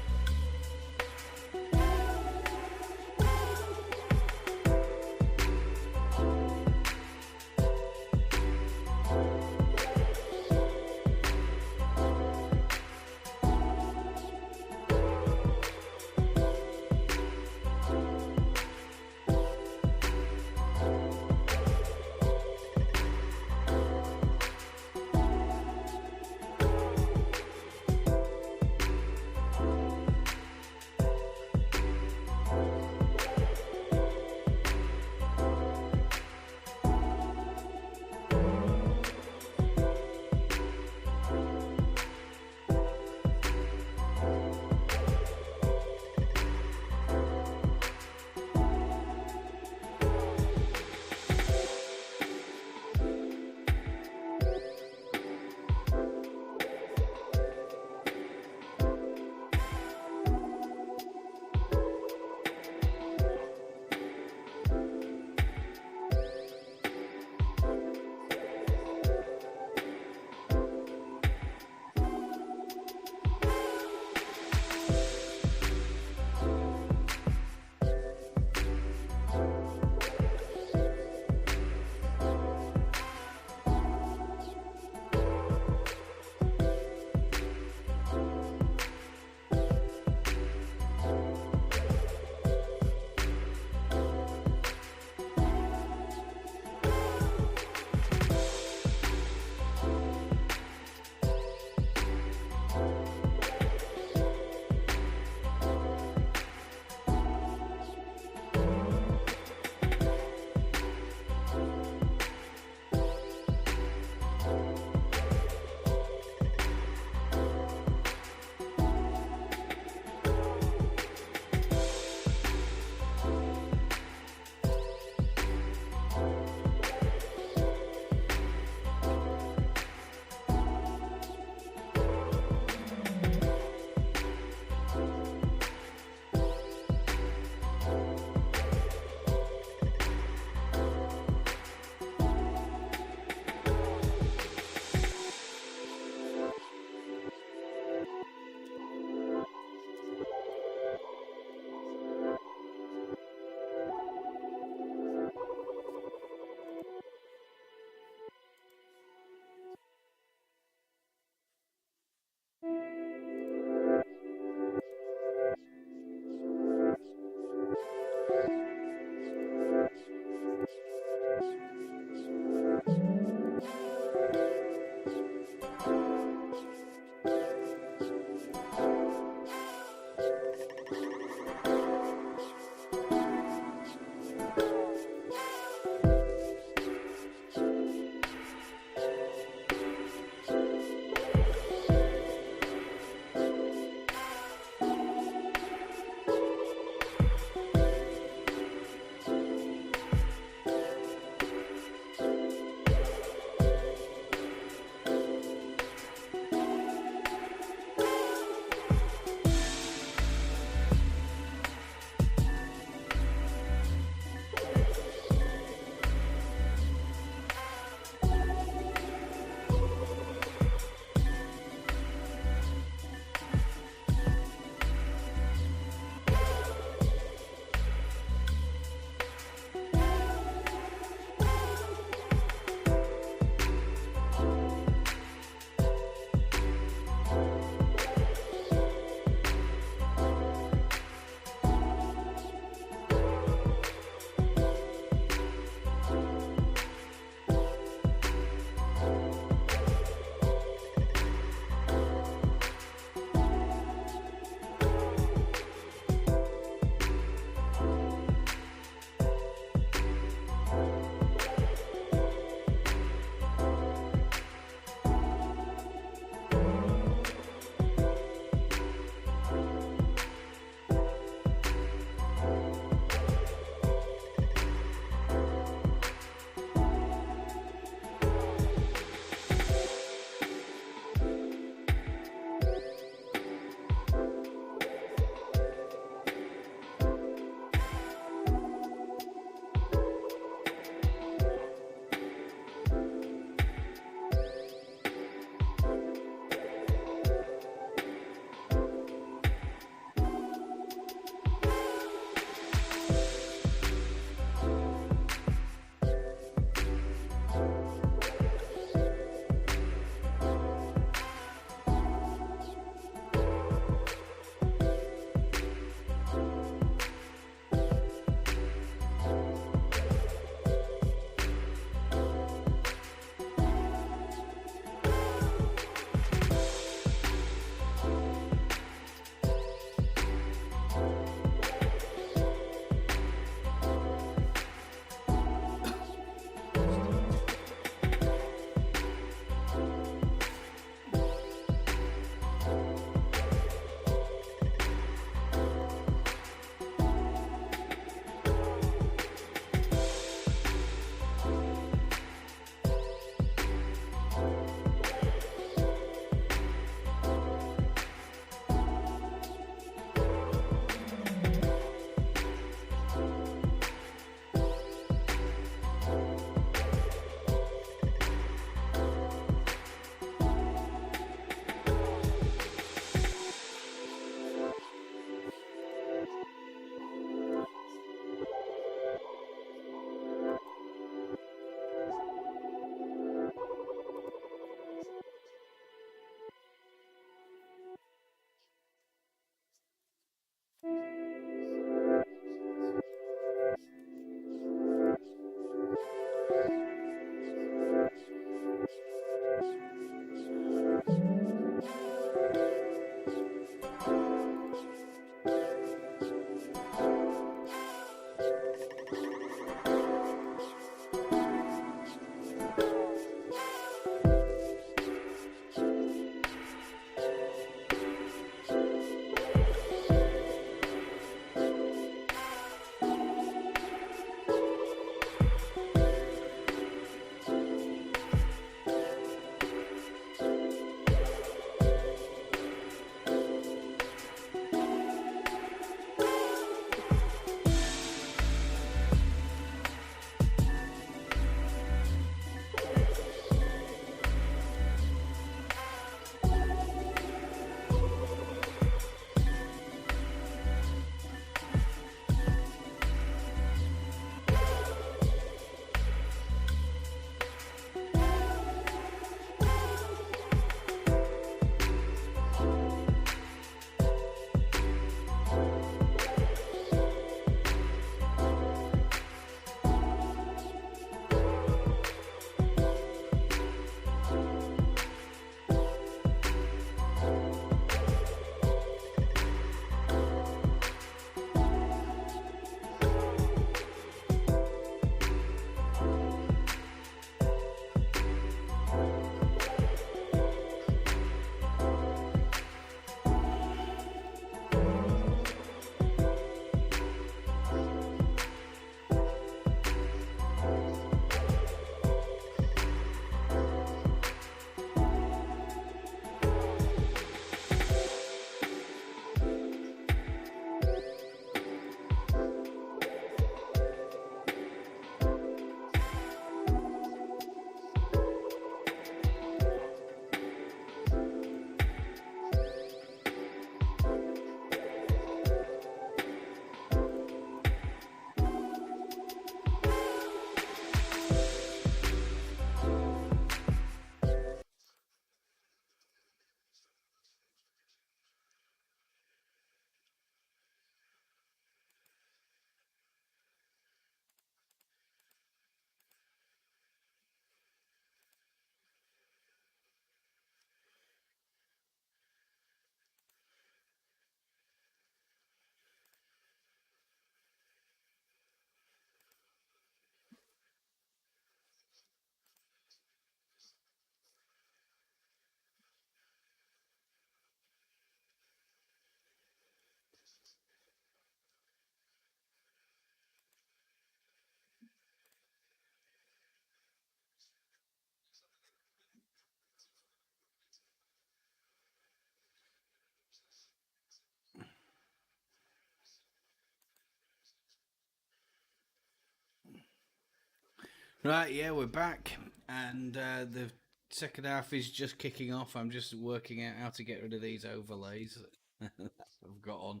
Right, yeah, we're back, and the second half is just kicking off. I'm just working out how to get rid of these overlays I've got on.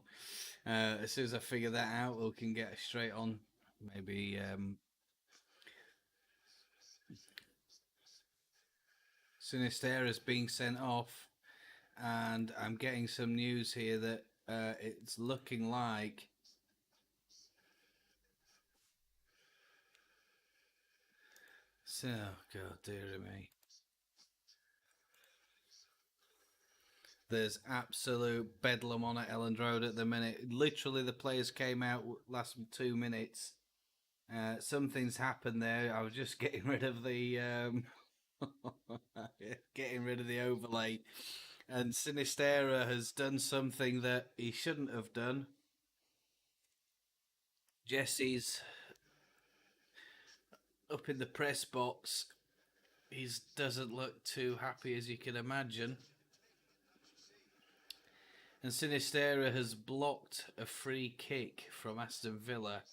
As soon as I figure that out, we can get straight on. Maybe Sinisterra's being sent off, and I'm getting some news here that it's looking like. So, God dear me. There's absolute bedlam on at Elland Road at the minute. Literally, the players came out last 2 minutes. Something's happened there. I was just getting rid of the getting rid of the overlay, and Sinisterra has done something that he shouldn't have done. Jesse's up in the press box. He doesn't look too happy, as you can imagine. And Sinisterra has blocked a free kick from Aston Villa.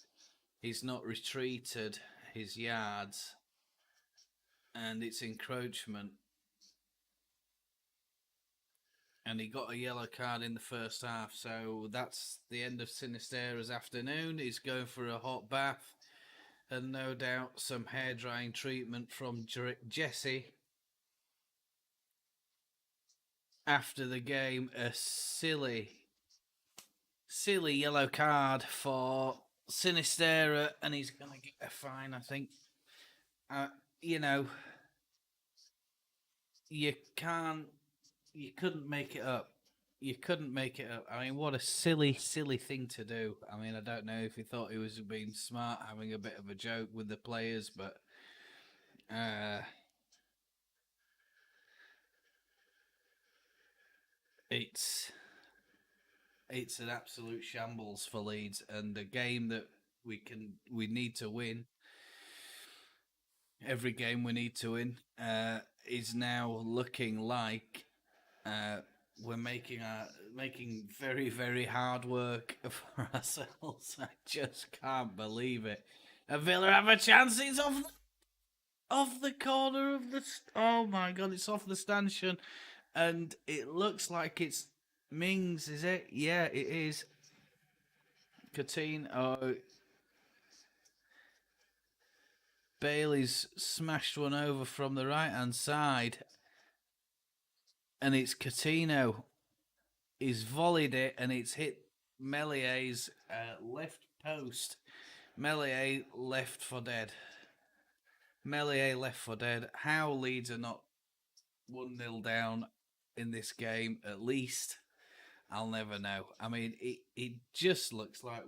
He's not retreated his yards, and it's encroachment. And he got a yellow card in the first half, so that's the end of Sinisterra's afternoon. He's going for a hot bath, and no doubt some hair drying treatment from Jesse. After the game, a silly yellow card for Sinisterra, and he's going to get a fine, I think. You know, you couldn't make it up. You couldn't make it up. I mean, what a silly thing to do. I mean, I don't know if he thought he was being smart, having a bit of a joke with the players, but it's an absolute shambles for Leeds, and a game that we need to win. Every game we need to win is now looking like we're making very hard work for ourselves. I just can't believe it. And Villa have a chance. It's off the corner of the. Oh my god! It's off the stanchion, and it looks like it's Mings. Is it? Yeah, it is. Coutinho. Bailey's smashed one over from the right hand side, and it's Coutinho. He's volleyed it, and it's hit Meslier's left post. Meslier left for dead. Meslier left for dead. How Leeds are not 1-0 down in this game, at least, I'll never know. I mean, it just looks like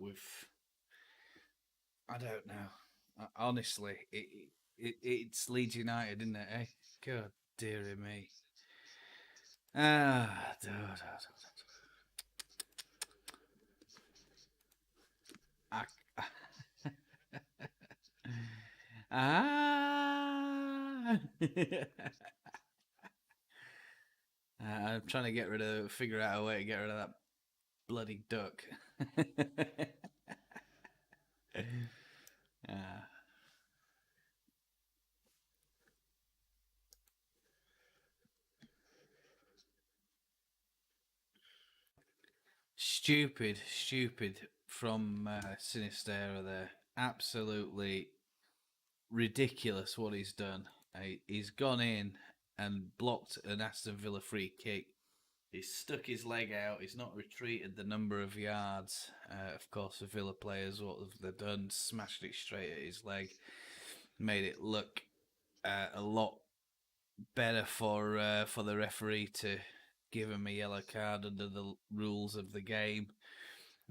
I don't know. Honestly, it's Leeds United, isn't it? Eh? God dear me. Ah, ah. I'm trying to figure out a way to get rid of that bloody duck. Stupid from Sinisterra there. Absolutely ridiculous what he's done. He's gone in and blocked an Aston Villa free kick. He's stuck his leg out. He's not retreated the number of yards. Of course, the Villa players, what have they done? Smashed it straight at his leg. Made it look a lot better for the referee to give him a yellow card under the rules of the game.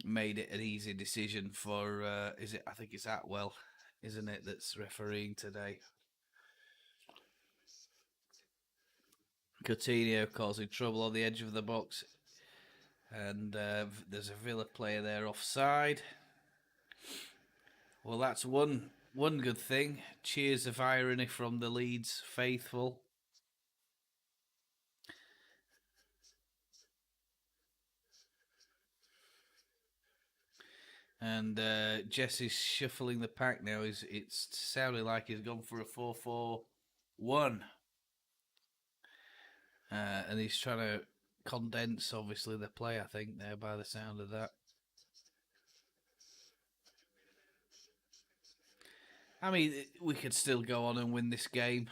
Made it an easy decision for I think it's Atwell, isn't it, that's refereeing today. Coutinho causing trouble on the edge of the box, and there's a Villa player there offside. Well, that's one good thing. Cheers of irony from the Leeds faithful. And Jesse's shuffling the pack now. It's sounding like he's gone for a 4-4-1. And he's trying to condense, obviously, the play, I think, there by the sound of that. I mean, we could still go on and win this game,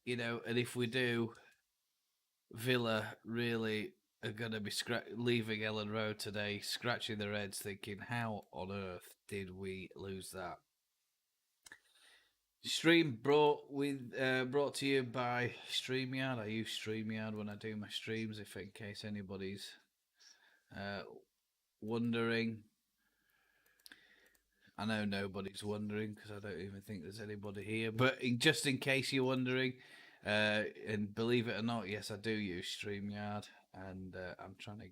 and if we do, Villa really are going to be leaving Ellen Road today, scratching their heads, thinking, how on earth did we lose that? Stream brought to you by StreamYard. I use StreamYard when I do my streams, if in case anybody's wondering. I know nobody's wondering because I don't even think there's anybody here. But just in case you're wondering, and believe it or not, yes, I do use StreamYard, and I'm trying to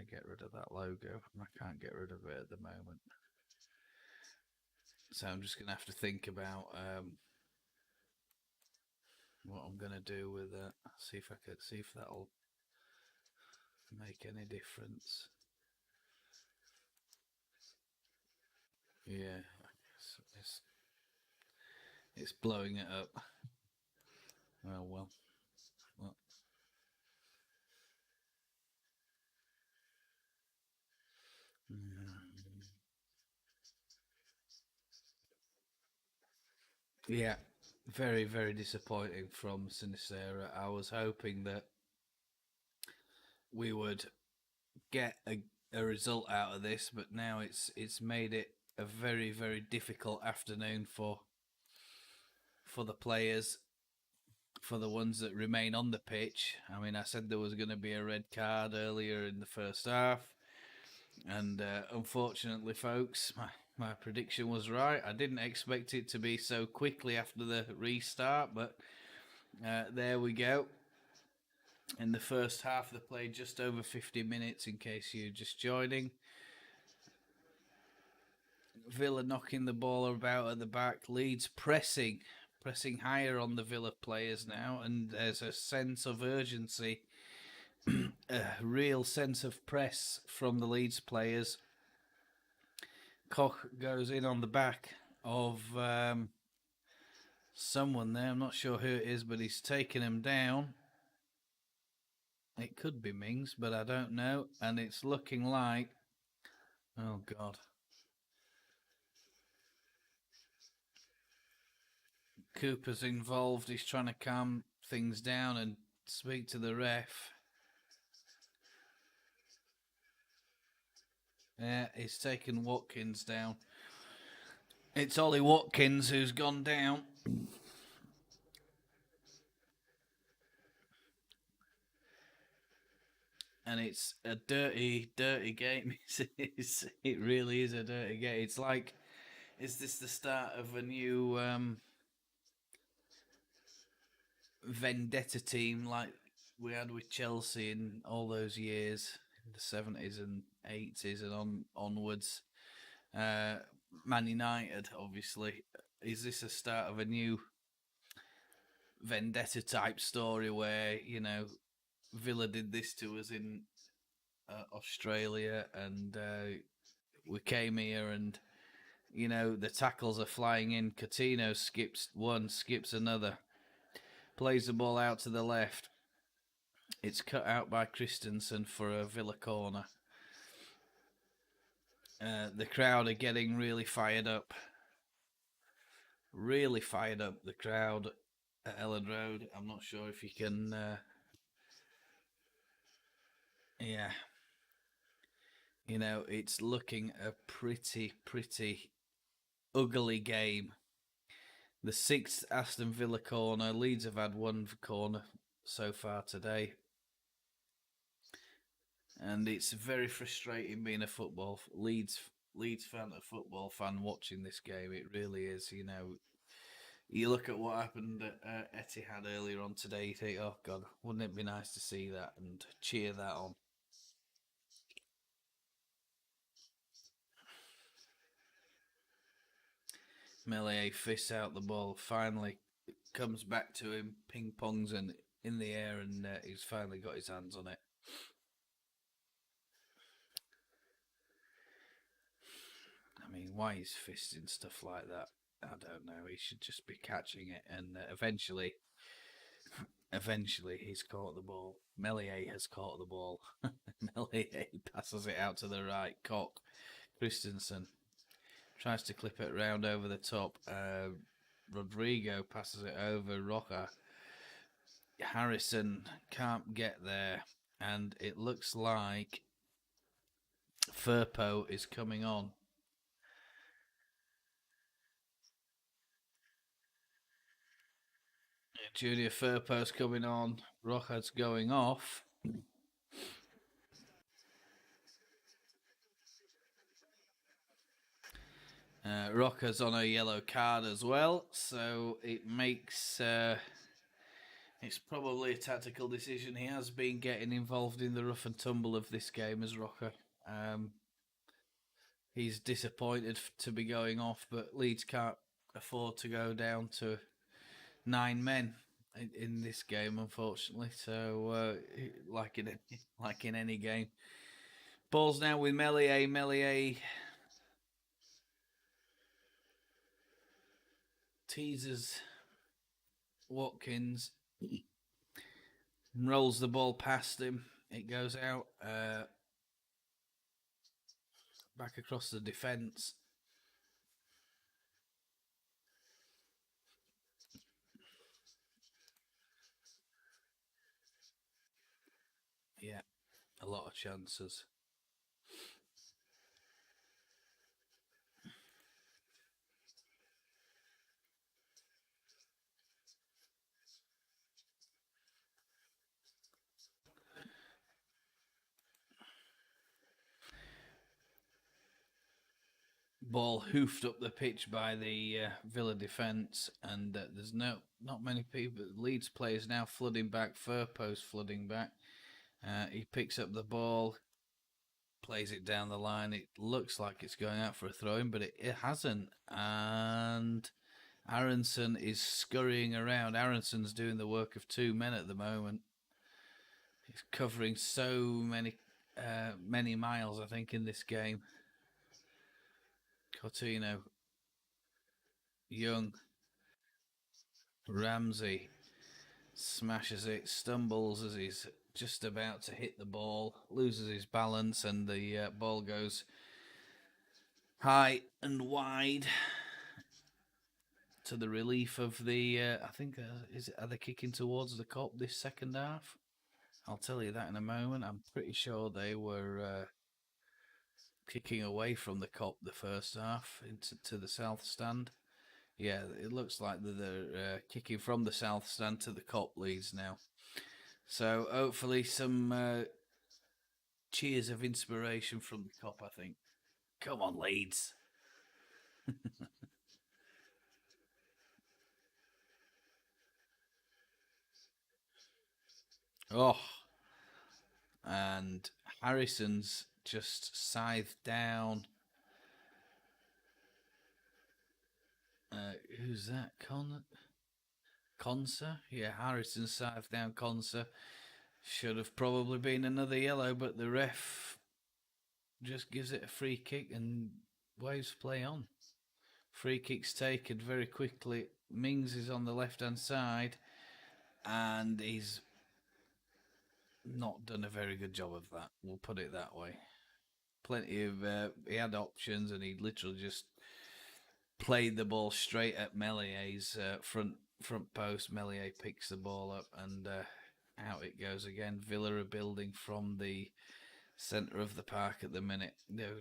get rid of that logo. I can't get rid of it at the moment, so I'm just gonna have to think about what I'm gonna do with that. See if that'll make any difference. Yeah, it's blowing it up. Oh well. Yeah, very, very disappointing from Sinisterra. I was hoping that we would get a result out of this, but now it's made it a very, very difficult afternoon for the players, for the ones that remain on the pitch. I mean, I said there was going to be a red card earlier in the first half, and unfortunately, folks, my prediction was right. I didn't expect it to be so quickly after the restart, but there we go. In the first half, they played just over 50 minutes, in case you're just joining. Villa knocking the ball about at the back. Leeds pressing higher on the Villa players now, and there's a sense of urgency, a real sense of press from the Leeds players. Koch goes in on the back of someone there. I'm not sure who it is, but he's taken him down. It could be Mings, but I don't know. And it's looking like... Oh, God. Cooper's involved. He's trying to calm things down and speak to the ref. Yeah, he's taken Watkins down. It's Ollie Watkins who's gone down. And it's a dirty, dirty game. It really is a dirty game. It's like, is this the start of a new vendetta team like we had with Chelsea in all those years, in the 70s and 80s and onwards? Man United, obviously. Is this a start of a new vendetta type story where, Villa did this to us in Australia, and we came here and, the tackles are flying in. Coutinho skips one, skips another, plays the ball out to the left. It's cut out by Kristensen for a Villa corner. The crowd are getting really fired up. Really fired up, the crowd at Ellen Road. I'm not sure if you can... yeah. It's looking a pretty, pretty ugly game. The 6th Aston Villa corner. Leeds have had one corner so far today. And it's very frustrating being a Leeds fan, a football fan, watching this game. It really is. You look at what happened at Etihad earlier on today, you think, oh God, wouldn't it be nice to see that and cheer that on? Meslier fists out the ball, finally comes back to him, ping pongs and in the air, and he's finally got his hands on it. I mean, why he's fisting stuff like that, I don't know. He should just be catching it, and eventually he's caught the ball. Meslier has caught the ball. Meslier passes it out to the right. Koch, Kristensen tries to clip it round over the top. Rodrigo passes it over. Roca. Harrison can't get there, and it looks like Firpo is coming on. Junior Firpo's coming on. Rocha's going off. Roca's on a yellow card as well, so it makes it's probably a tactical decision. He has been getting involved in the rough and tumble of this game as Roca. He's disappointed to be going off, but Leeds can't afford to go down to 9 men in this game, unfortunately. So, like in any game, ball's now with Meslier. Meslier teases Watkins, rolls the ball past him. It goes out back across the defence. Yeah, a lot of chances. Ball hoofed up the pitch by the Villa defence, and there's not many people. Leeds players now flooding back. Firpo's flooding back. He picks up the ball, plays it down the line. It looks like it's going out for a throw-in, but it hasn't. And Aaronson is scurrying around. Aaronson's doing the work of 2 men at the moment. He's covering so many miles, I think, in this game. Coutinho, Young, Ramsey smashes it, stumbles as he's just about to hit the ball, loses his balance, and the ball goes high and wide to the relief of the. I think are they kicking towards the Kop this second half? I'll tell you that in a moment. I'm pretty sure they were kicking away from the Kop the first half to the south stand. Yeah, it looks like they're kicking from the south stand to the Kop Leeds now. So hopefully some cheers of inspiration from the Kop, I think. Come on, Leeds. Oh, and Harrison's just scythed down. Who's that? Conser? Yeah, Harrison scythed down Conser. Should have probably been another yellow, but the ref just gives it a free kick and waves play on. Free kick's taken very quickly. Mings is on the left-hand side, and he's not done a very good job of that. We'll put it that way. Plenty of he had options, and he literally just played the ball straight at Meslier's front post. Meslier picks the ball up, and out it goes again. Villa are building from the centre of the park at the minute. They're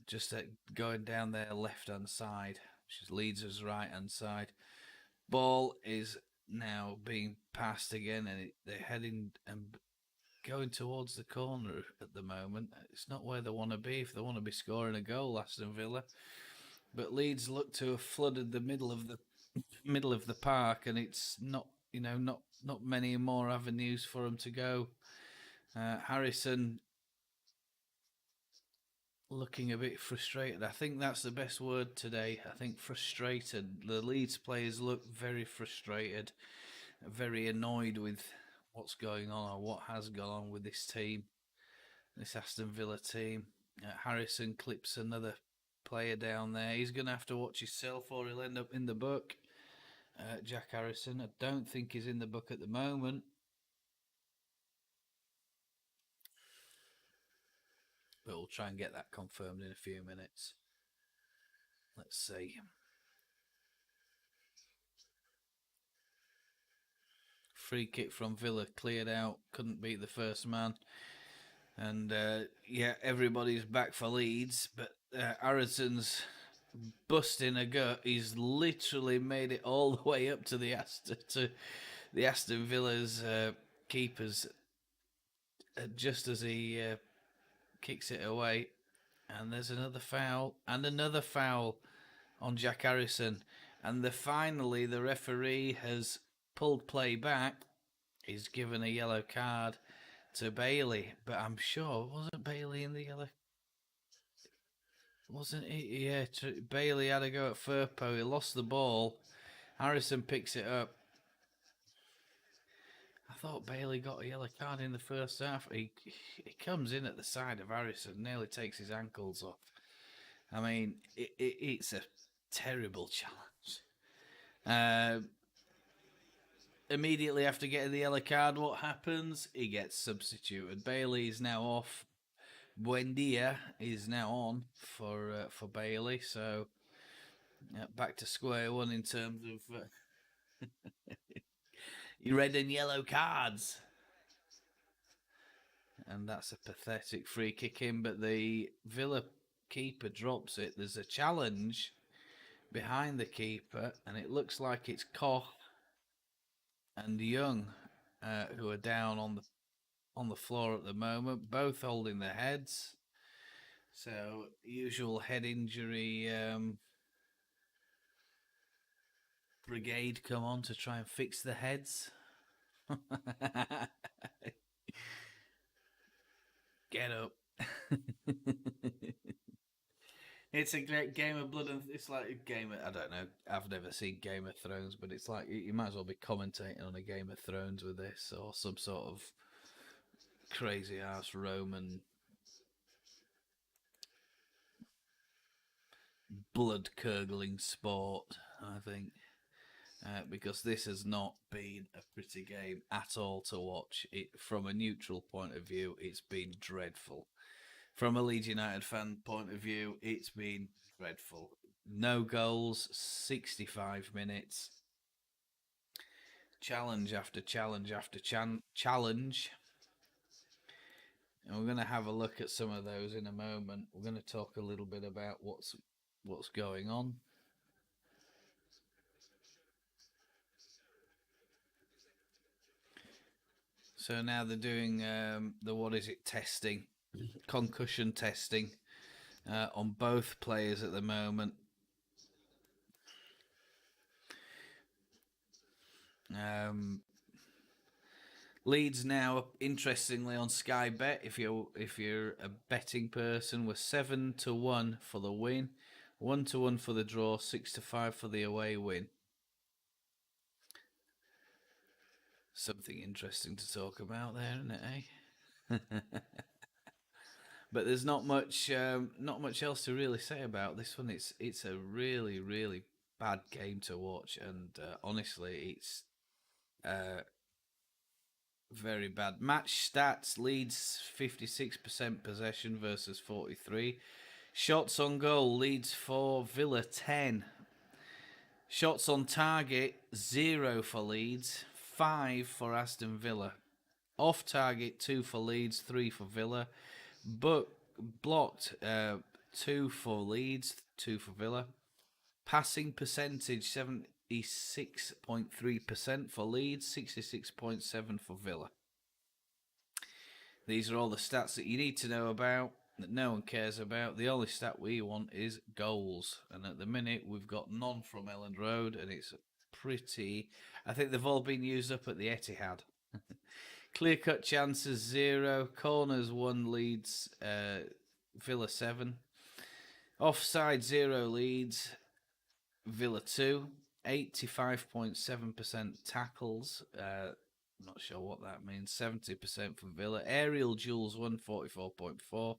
just going down their left-hand side, which is Leeds' right-hand side. Ball is now being passed again, and they're heading and going towards the corner at the moment. It's not where they want to be if they want to be scoring a goal, Aston Villa. But Leeds look to have flooded the middle of the park, and it's not many more avenues for them to go. Harrison looking a bit frustrated. I think that's the best word today. I think frustrated. The Leeds players look very frustrated, very annoyed with what's going on or what has gone on with this team, this Aston Villa team. Harrison clips another player down there. He's going to have to watch himself or he'll end up in the book. Jack Harrison, I don't think he's in the book at the moment. But we'll try and get that confirmed in a few minutes. Let's see. Free kick from Villa, cleared out, couldn't beat the first man. And everybody's back for Leeds, but Aaronson's busting a gut. He's literally made it all the way up to the Aston Villa's keepers just as he kicks it away. And there's another foul on Jack Harrison. And finally the referee has pulled play back. He's given a yellow card to Bailey, but I'm sure wasn't Bailey in the yellow? Wasn't it? Yeah, Bailey had a go at Firpo. He lost the ball. Harrison picks it up. I thought Bailey got a yellow card in the first half. He comes in at the side of Harrison, nearly takes his ankles off. I mean, it's a terrible challenge. Immediately after getting the yellow card, what happens? He gets substituted. Bailey is now off. Buendia is now on for Bailey. So back to square one in terms of red and yellow cards. And that's a pathetic free kick in, but the Villa keeper drops it. There's a challenge behind the keeper, and it looks like it's Koch and Young who are down on the floor at the moment, both holding their heads. So usual head injury brigade come on to try and fix the heads. Get up. It's a great Game of Blood, and it's like a game of, I don't know, I've never seen Game of Thrones, but it's like you might as well be commentating on a Game of Thrones with this, or some sort of crazy ass Roman blood curdling sport, I think. Because this has not been a pretty game at all to watch. From a neutral point of view, it's been dreadful. From a Leeds United fan point of view, it's been dreadful. No goals, 65 minutes. Challenge after challenge after challenge. And we're going to have a look at some of those in a moment. We're going to talk a little bit about what's going on. So now they're doing testing, concussion testing on both players at the moment. Leeds now, interestingly, on Sky Bet, if you're a betting person, we're 7-1 for the win, 1-1 for the draw, 6-5 for the away win. Something interesting to talk about there, isn't it, eh? But there's not much else to really say about this one. It's a really, really bad game to watch, and honestly, it's very bad. Match stats: Leeds 56% possession versus 43. Shots on goal: Leeds 4, Villa 10. Shots on target: 0 for Leeds, 5 for Aston Villa. Off target: 2 for Leeds, 3 for Villa. But blocked: 2 for Leeds, 2 for Villa. Passing percentage: 76.3% for Leeds, 66.7% for Villa. These are all the stats that you need to know about, that no one cares about. The only stat we want is goals. And at the minute, we've got none from Elland Road, and it's pretty... I think they've all been used up at the Etihad. Clear-cut chances, 0. Corners, 1 Leeds, Villa 7. Offside, 0 Leeds, Villa 2. 85.7% tackles. Not sure what that means. 70% for Villa. Aerial duels, 144.4.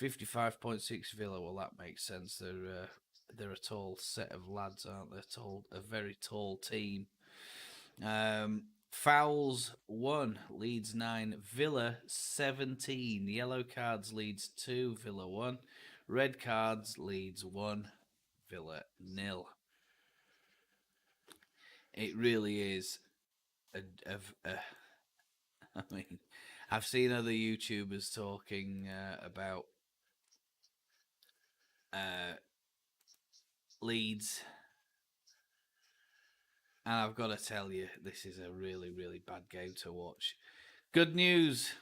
55.6 Villa. Well, that makes sense. They're a tall set of lads, aren't they? A very tall team. Fouls 1, Leeds 9, Villa 17. Yellow cards, Leeds 2, Villa 1. Red cards, Leeds 1, Villa 0. It really is I mean, I've seen other YouTubers talking about Leeds, and I've got to tell you, this is a really, really bad game to watch. Good news.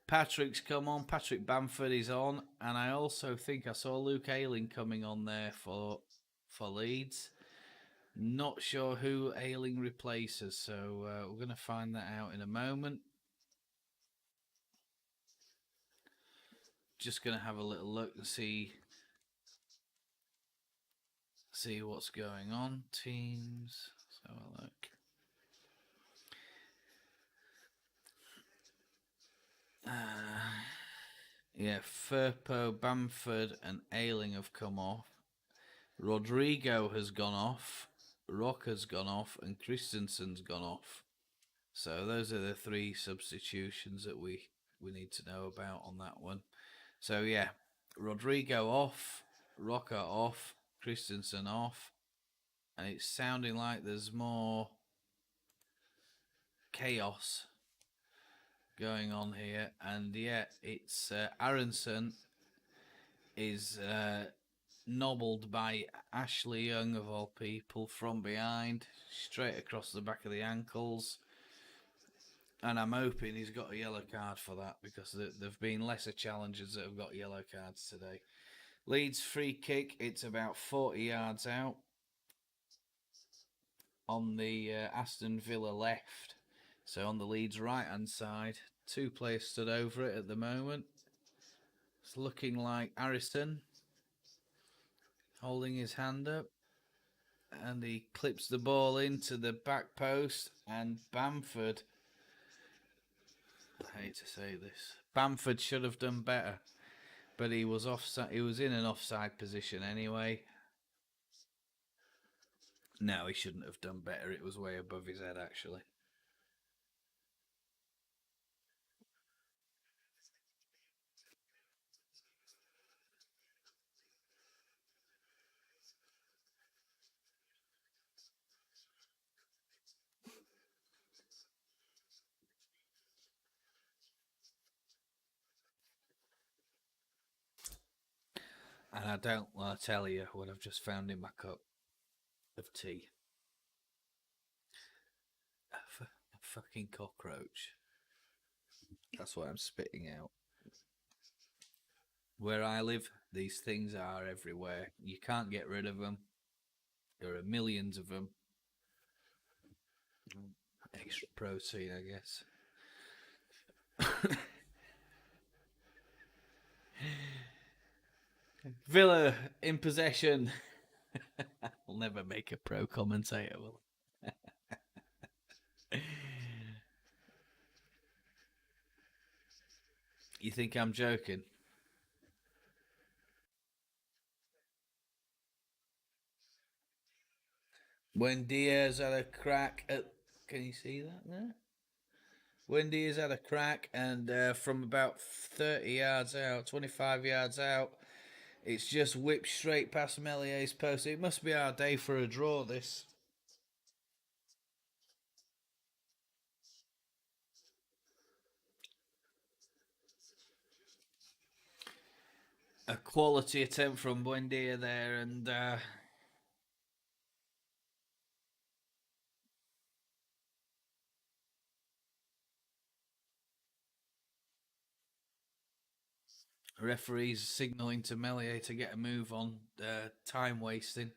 Patrick's come on. Patrick Bamford is on, and I also think I saw Luke Ayling coming on there for Leeds. Not sure who Ayling replaces, so we're going to find that out in a moment. Just going to have a little look and see what's going on. Teams. Let's have a look. Yeah, Firpo, Bamford, and Ayling have come off. Rodrigo has gone off. Roca's gone off, and Kristensen's gone off. So those are the 3 substitutions that we need to know about on that one. So yeah, Rodrigo off, Roca off, Kristensen off, and it's sounding like there's more chaos going on here. And yeah, it's Aaronson is nobbled by Ashley Young, of all people, from behind, straight across the back of the ankles. And I'm hoping he's got a yellow card for that, because there've been lesser challengers that have got yellow cards today. Leeds free kick, it's about 40 yards out on the Aston Villa left. So on the Leeds right-hand side, 2 players stood over it at the moment. It's looking like Aaronson holding his hand up, and he clips the ball into the back post, and Bamford, I hate to say this, Bamford should have done better, but he was offside. He was in an offside position anyway. No, he shouldn't have done better. It was way above his head, actually. And I don't want to tell you what I've just found in my cup of tea. A fucking cockroach. That's what I'm spitting out. Where I live, these things are everywhere. You can't get rid of them. There are millions of them. Extra protein, I guess. Villa in possession. I'll never make a pro commentator, will I? You think I'm joking? When Diaz had a crack at... Can you see that there? When Diaz had a crack, and from about 30 yards out, 25 yards out, it's just whipped straight past Meslier's post. It must be our day for a draw, this. A quality attempt from Buendia there, and referees signalling to Meslier to get a move on, time wasting.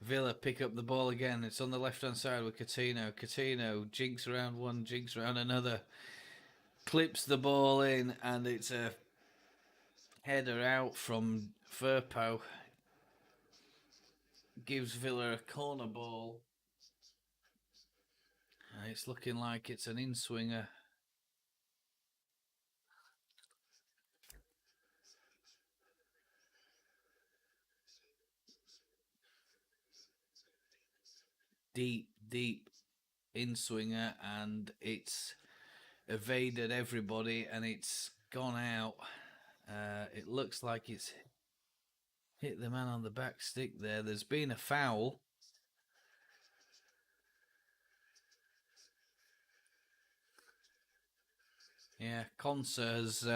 Villa pick up the ball again. It's on the left-hand side with Coutinho. Coutinho jinks around one, jinks around another. Clips the ball in, and it's a header out from Firpo. Gives Villa a corner ball. it's looking like it's an in-swinger. Deep in-swinger, and it's evaded everybody and it's gone out. It looks like it's hit the man on the back stick there. There's been a foul. Yeah, Conser has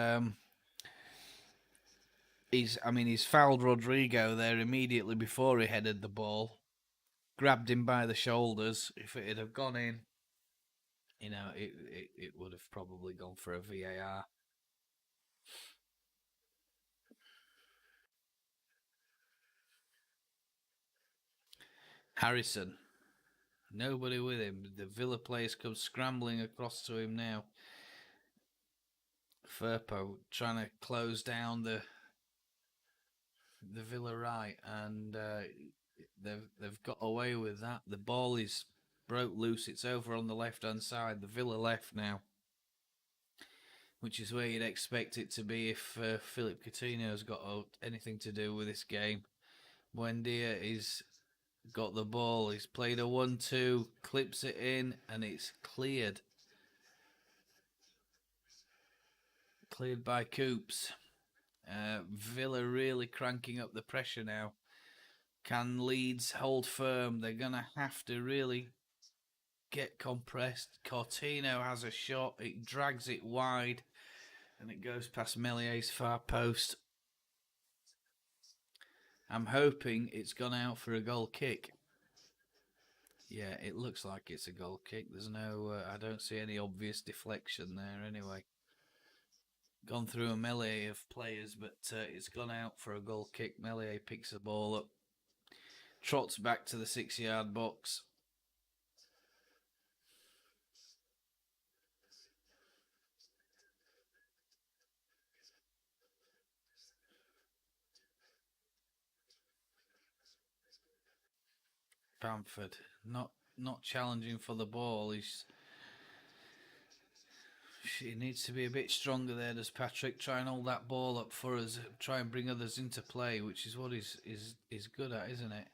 he's fouled Rodrigo there immediately before he headed the ball. Grabbed him by the shoulders. If it had gone in, it would have probably gone for a VAR. Harrison. Nobody with him. The Villa players come scrambling across to him now. Firpo trying to close down the Villa right, and they've got away with that. The ball is broke loose. It's over on the left-hand side. The Villa left now, which is where you'd expect it to be if Philip Coutinho's got anything to do with this game. Buendia is got the ball. He's played a 1-2, clips it in, and it's cleared. Cleared by Coops. Villa really cranking up the pressure now. Can Leeds hold firm? They're going to have to really get compressed. Coutinho has a shot. It drags it wide, and it goes past Meslier's far post. I'm hoping it's gone out for a goal kick. Yeah, it looks like it's a goal kick. There's no, I don't see any obvious deflection there anyway. Gone through a melee of players, but it's gone out for a goal kick. Meslier picks the ball up, trots back to the 6-yard box. Bamford not challenging for the ball. He needs to be a bit stronger there, does Patrick? Try and hold that ball up for us. Try and bring others into play, which is what he's good at, isn't it?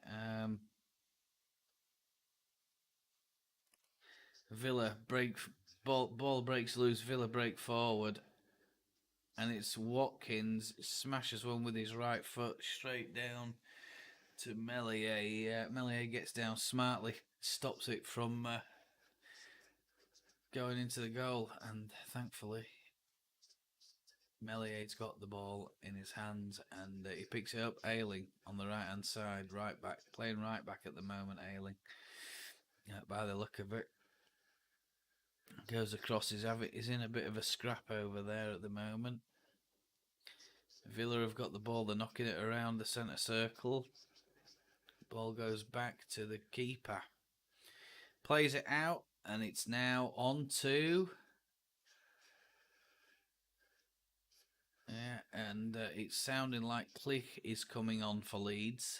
Villa ball breaks loose. Villa break forward, and it's Watkins smashes one with his right foot straight down to Meslier. Meslier gets down smartly, stops it from going into the goal, and thankfully Meslier's got the ball in his hands, and he picks it up. Ayling on the right hand side, right back, playing right back at the moment. Ayling, by the look of it, goes across. He's in a bit of a scrap over there at the moment. Villa have got the ball. They're knocking it around the centre circle. Ball goes back to the keeper. Plays it out, and it's now on to... Yeah, and it's sounding like Klich is coming on for Leeds.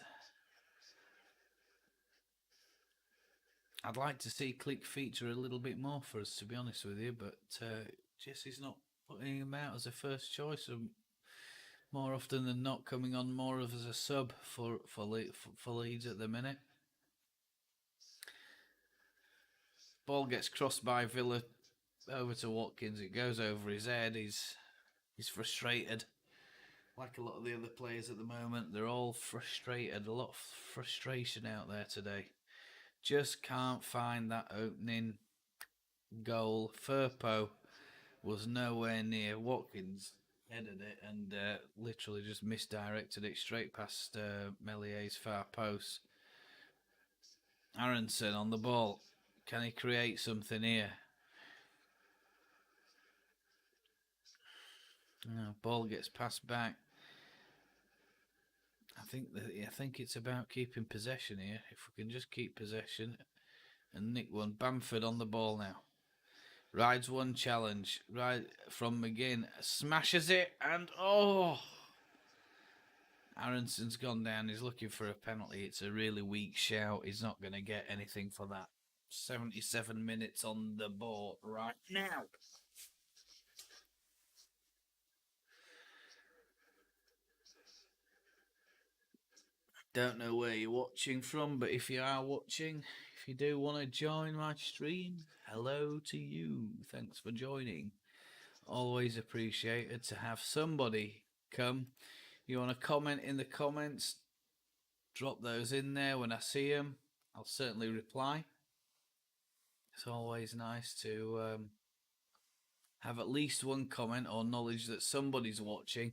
I'd like to see Klich feature a little bit more for us, to be honest with you, but Jesse's not putting him out as a first choice, and more often than not coming on more of as a sub for Leeds at the minute. Ball gets crossed by Villa over to Watkins. It goes over his head. He's frustrated. Like a lot of the other players at the moment, they're all frustrated. A lot of frustration out there today. Just can't find that opening goal. Firpo was nowhere near. Watkins headed it and literally just misdirected it straight past Meslier's far post. Aaronson on the ball. Can he create something here? No, ball gets passed back. I think it's about keeping possession here. If we can just keep possession and nick one. Bamford on the ball now. Rides one challenge. Right from McGinn. Smashes it and Aaronson's gone down. He's looking for a penalty. It's a really weak shout. He's not going to get anything for that. 77 minutes on the board right now. Don't know where you're watching from, but if you are watching, if you do want to join my stream, hello to you. Thanks for joining. Always appreciated to have somebody come. You want to comment in the comments, drop those in there when I see them. I'll certainly reply. It's always nice to have at least one comment or knowledge that somebody's watching.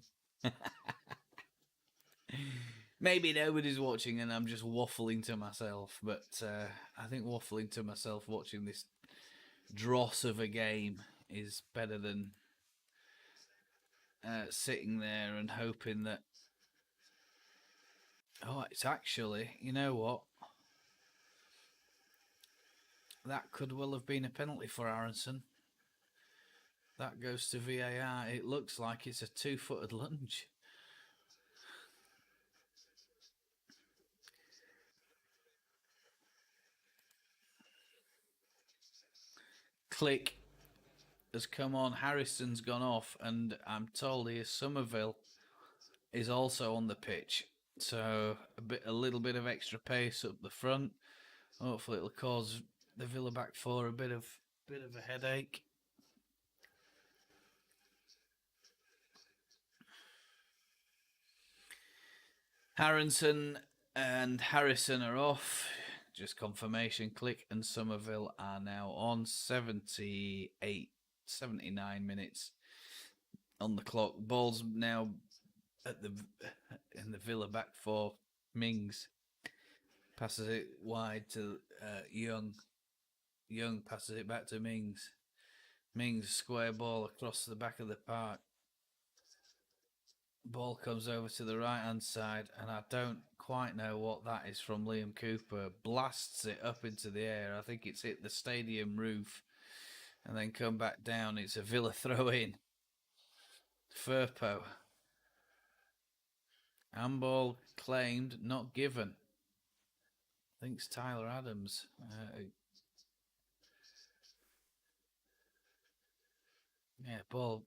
Maybe nobody's watching and I'm just waffling to myself, but I think waffling to myself watching this dross of a game is better than sitting there and hoping that... Oh, it's actually, you know what? That could well have been a penalty for Aaronson. That goes to VAR. It looks like it's a 2-footed lunge. Klich has come on. Harrison's gone off, and I'm told here Summerville is also on the pitch. So a little bit of extra pace up the front. Hopefully, it'll cause the Villa back four a bit of a headache. Aaronson and Harrison are off. Just confirmation. Klich and Summerville are now on. 79 minutes on the clock. Ball's now in the Villa back four. Mings passes it wide to Young. Young passes it back to Mings. Mings square ball across the back of the park. Ball comes over to the right hand side, and I don't quite know what that is from Liam Cooper. Blasts it up into the air. I think it's hit the stadium roof and then come back down. It's a Villa throw in. Firpo. Handball claimed, not given. I think it's Tyler Adams. Ball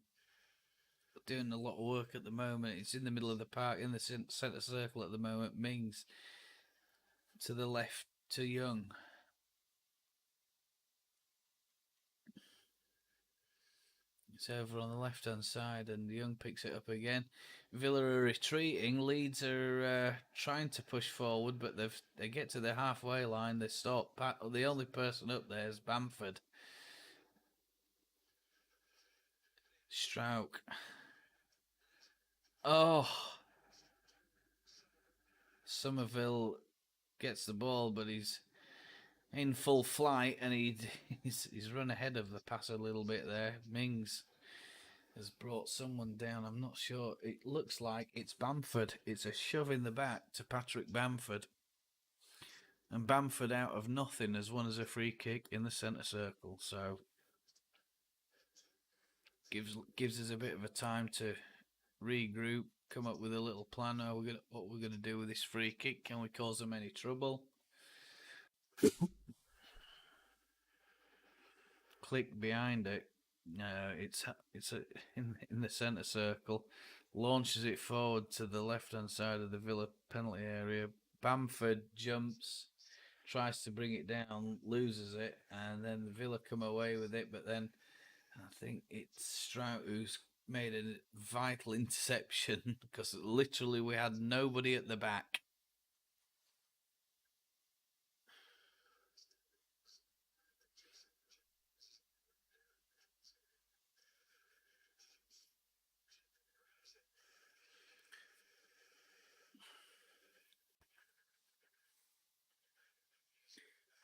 doing a lot of work at the moment. It's in the middle of the park, in the centre circle at the moment. Mings to the left to Young. It's over on the left-hand side, and Young picks it up again. Villa are retreating. Leeds are trying to push forward, but they get to the halfway line. They stop. The only person up there is Bamford. Struijk. Oh. Summerville gets the ball, but he's in full flight, and he's run ahead of the pass a little bit there. Mings has brought someone down. I'm not sure. It looks like it's Bamford. It's a shove in the back to Patrick Bamford. And Bamford out of nothing has won as a free kick in the centre circle. So gives us a bit of a time to regroup, come up with a little plan. What we're gonna do with this free kick? Can we cause them any trouble? Klich behind it. It's in the centre circle. Launches it forward to the left hand side of the Villa penalty area. Bamford jumps, tries to bring it down, loses it, and then the Villa come away with it. But then I think it's Struijk who's made a vital interception because literally we had nobody at the back.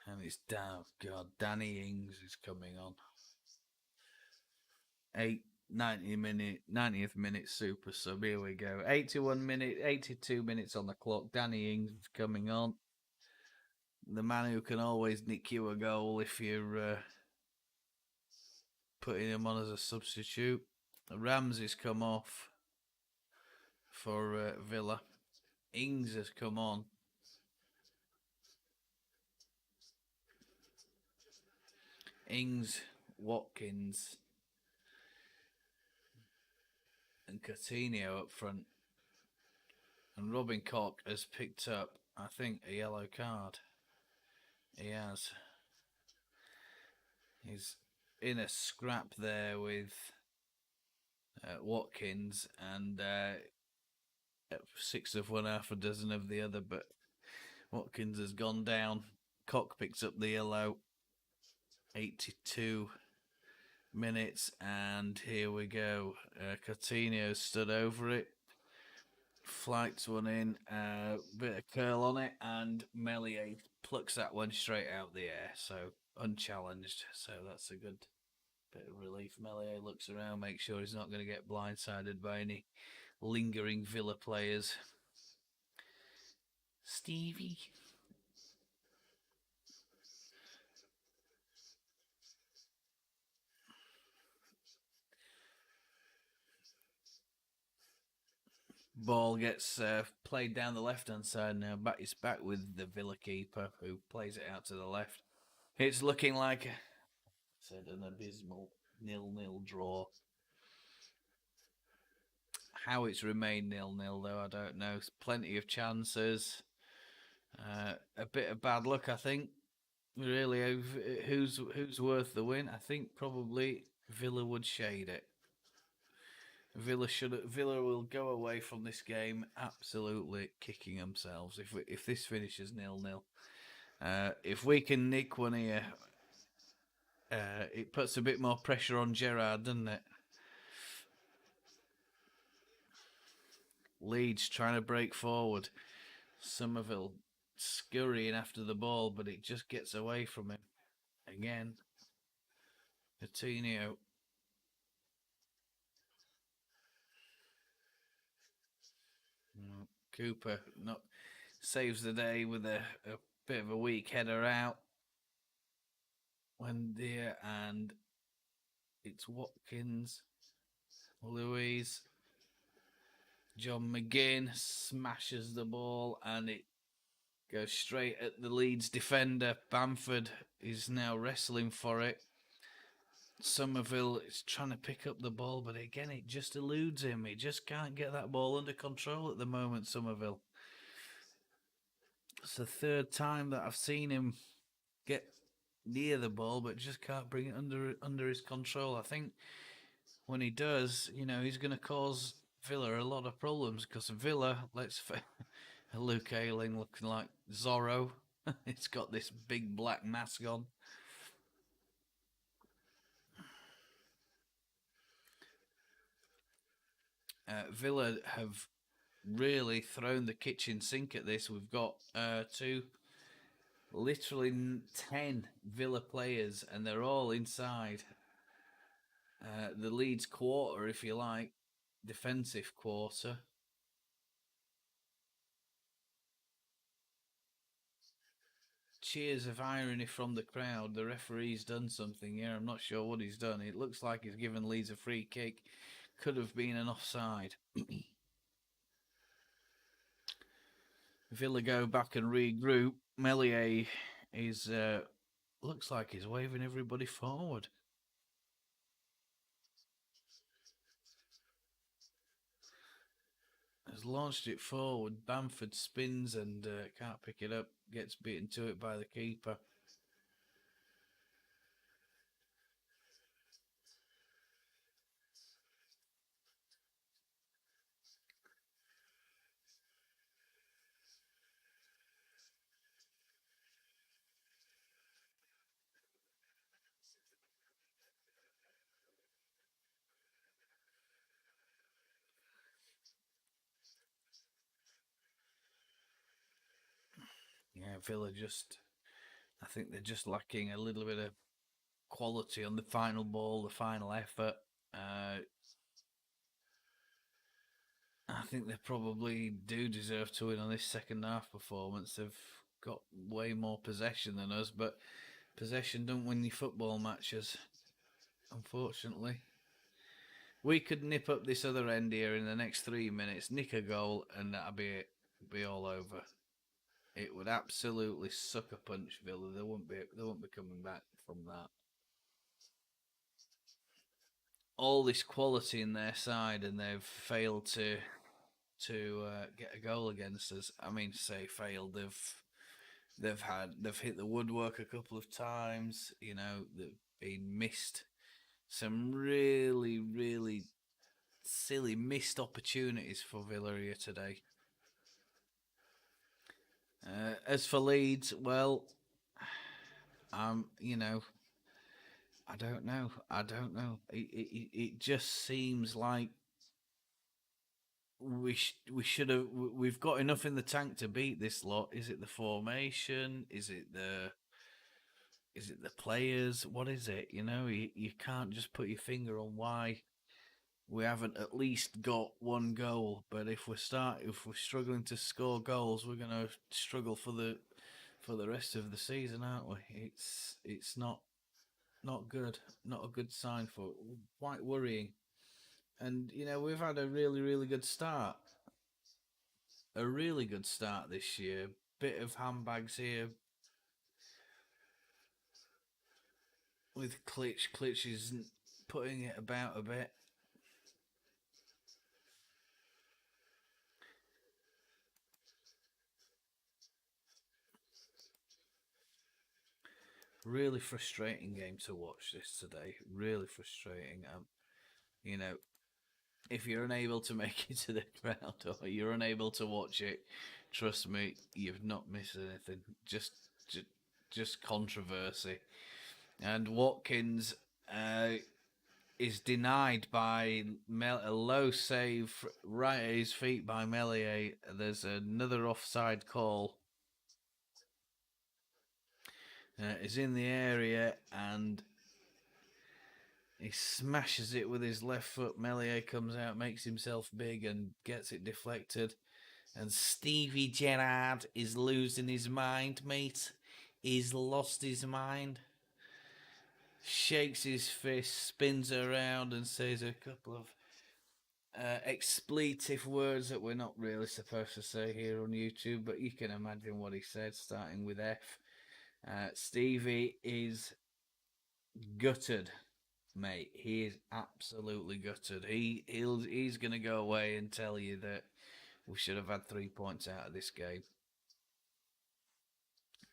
And it's down. God, Danny Ings is coming on. 90th minute super sub. Here we go. 82 minutes on the clock. Danny Ings is coming on. The man who can always nick you a goal if you're putting him on as a substitute. Ramsey's come off for Villa. Ings has come on. Ings, Watkins, and Coutinho up front. And Robin Koch has picked up, I think, a yellow card. He has. He's in a scrap there with Watkins, and 6 of one, half a dozen of the other, but Watkins has gone down. Koch picks up the yellow. 82 minutes, and here we go. Coutinho stood over it. Flights one in, bit of curl on it, and Meslier plucks that one straight out the air, so unchallenged. So that's a good bit of relief. Meslier looks around, makes sure he's not going to get blindsided by any lingering Villa players. Stevie. Ball gets played down the left-hand side now. It's back with the Villa keeper, who plays it out to the left. It's looking like an abysmal 0-0 draw. How it's remained 0-0, though, I don't know. Plenty of chances. A bit of bad luck, I think. Really, who's worth the win? I think probably Villa would shade it. Villa will go away from this game absolutely kicking themselves if this finishes 0-0. If we can nick one here, it puts a bit more pressure on Gerrard, doesn't it? Leeds trying to break forward. Summerville scurrying after the ball, but it just gets away from him. Again, Coutinho. Cooper saves the day with a bit of a weak header out. Wendia, and it's Watkins, Louise, John McGinn smashes the ball, and it goes straight at the Leeds defender. Bamford is now wrestling for it. Summerville is trying to pick up the ball, but again, it just eludes him. He just can't get that ball under control at the moment, Summerville. It's the third time that I've seen him get near the ball, but just can't bring it under his control. I think when he does, he's going to cause Villa a lot of problems, because Villa, Luke Ayling looking like Zorro. It's got this big black mask on. Villa have really thrown the kitchen sink at this. We've got literally 10 Villa players, and they're all inside the Leeds quarter, if you like, defensive quarter. Cheers of irony from the crowd. The referee's done something here. I'm not sure what he's done. It looks like he's given Leeds a free kick. Could have been an offside. Villa go back and regroup. Meslier is looks like he's waving everybody forward. Has launched it forward. Bamford spins and can't pick it up. Gets beaten to it by the keeper. Yeah, Villa I think they're just lacking a little bit of quality on the final ball, the final effort. I think they probably do deserve to win on this second half performance. They've got way more possession than us, but possession don't win you football matches, unfortunately. We could nip up this other end here in the next 3 minutes, nick a goal, and that'll be it. Be all over. It would absolutely suck a punch, Villa. They won't be coming back from that. all this quality in their side, and they've failed to get a goal against us. I mean, say failed. They've hit the woodwork a couple of times. You know, they've been missed some really, really silly missed opportunities for Villa here today. As for Leeds, well, you know, I don't know. It just seems like we should have. We've got enough in the tank to beat this lot. Is it the formation? Is it the players? What is it? You know, you can't just put your finger on why we haven't at least got one goal. But if we're struggling to score goals, we're going to struggle for the rest of the season, aren't we? It's not good, not a good sign for quite worrying. And you know we've had a really good start, this year. Bit of handbags here with Klich. Klich is putting it about a bit. Really frustrating game to watch this today. Really frustrating. You know, if you're unable to make it to the ground or you're unable to watch it, trust me, you've not missed anything. Just controversy. And Watkins is denied by a low save right at his feet by Meslier. There's another offside call. He's in the area and he smashes it with his left foot. Meslier comes out, makes himself big and gets it deflected. And Stevie Gerrard is losing his mind, mate. He's lost his mind. Shakes his fist, spins around and says a couple of expletive words that we're not really supposed to say here on YouTube, but you can imagine what he said, starting with F. Stevie is gutted, mate. He is absolutely gutted. He's going to go away and tell you that we should have had 3 points out of this game.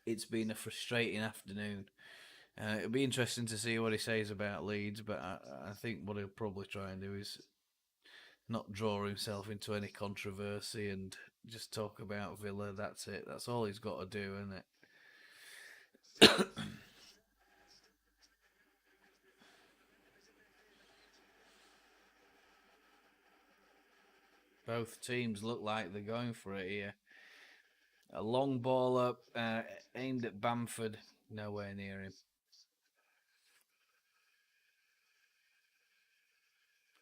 It's been a frustrating afternoon. It'll be interesting to see what he says about Leeds, but I think what he'll probably try and do is not draw himself into any controversy and just talk about Villa. That's it. That's all he's got to do, isn't it? Both teams look like they're going for it here. A long ball up, aimed at Bamford, nowhere near him.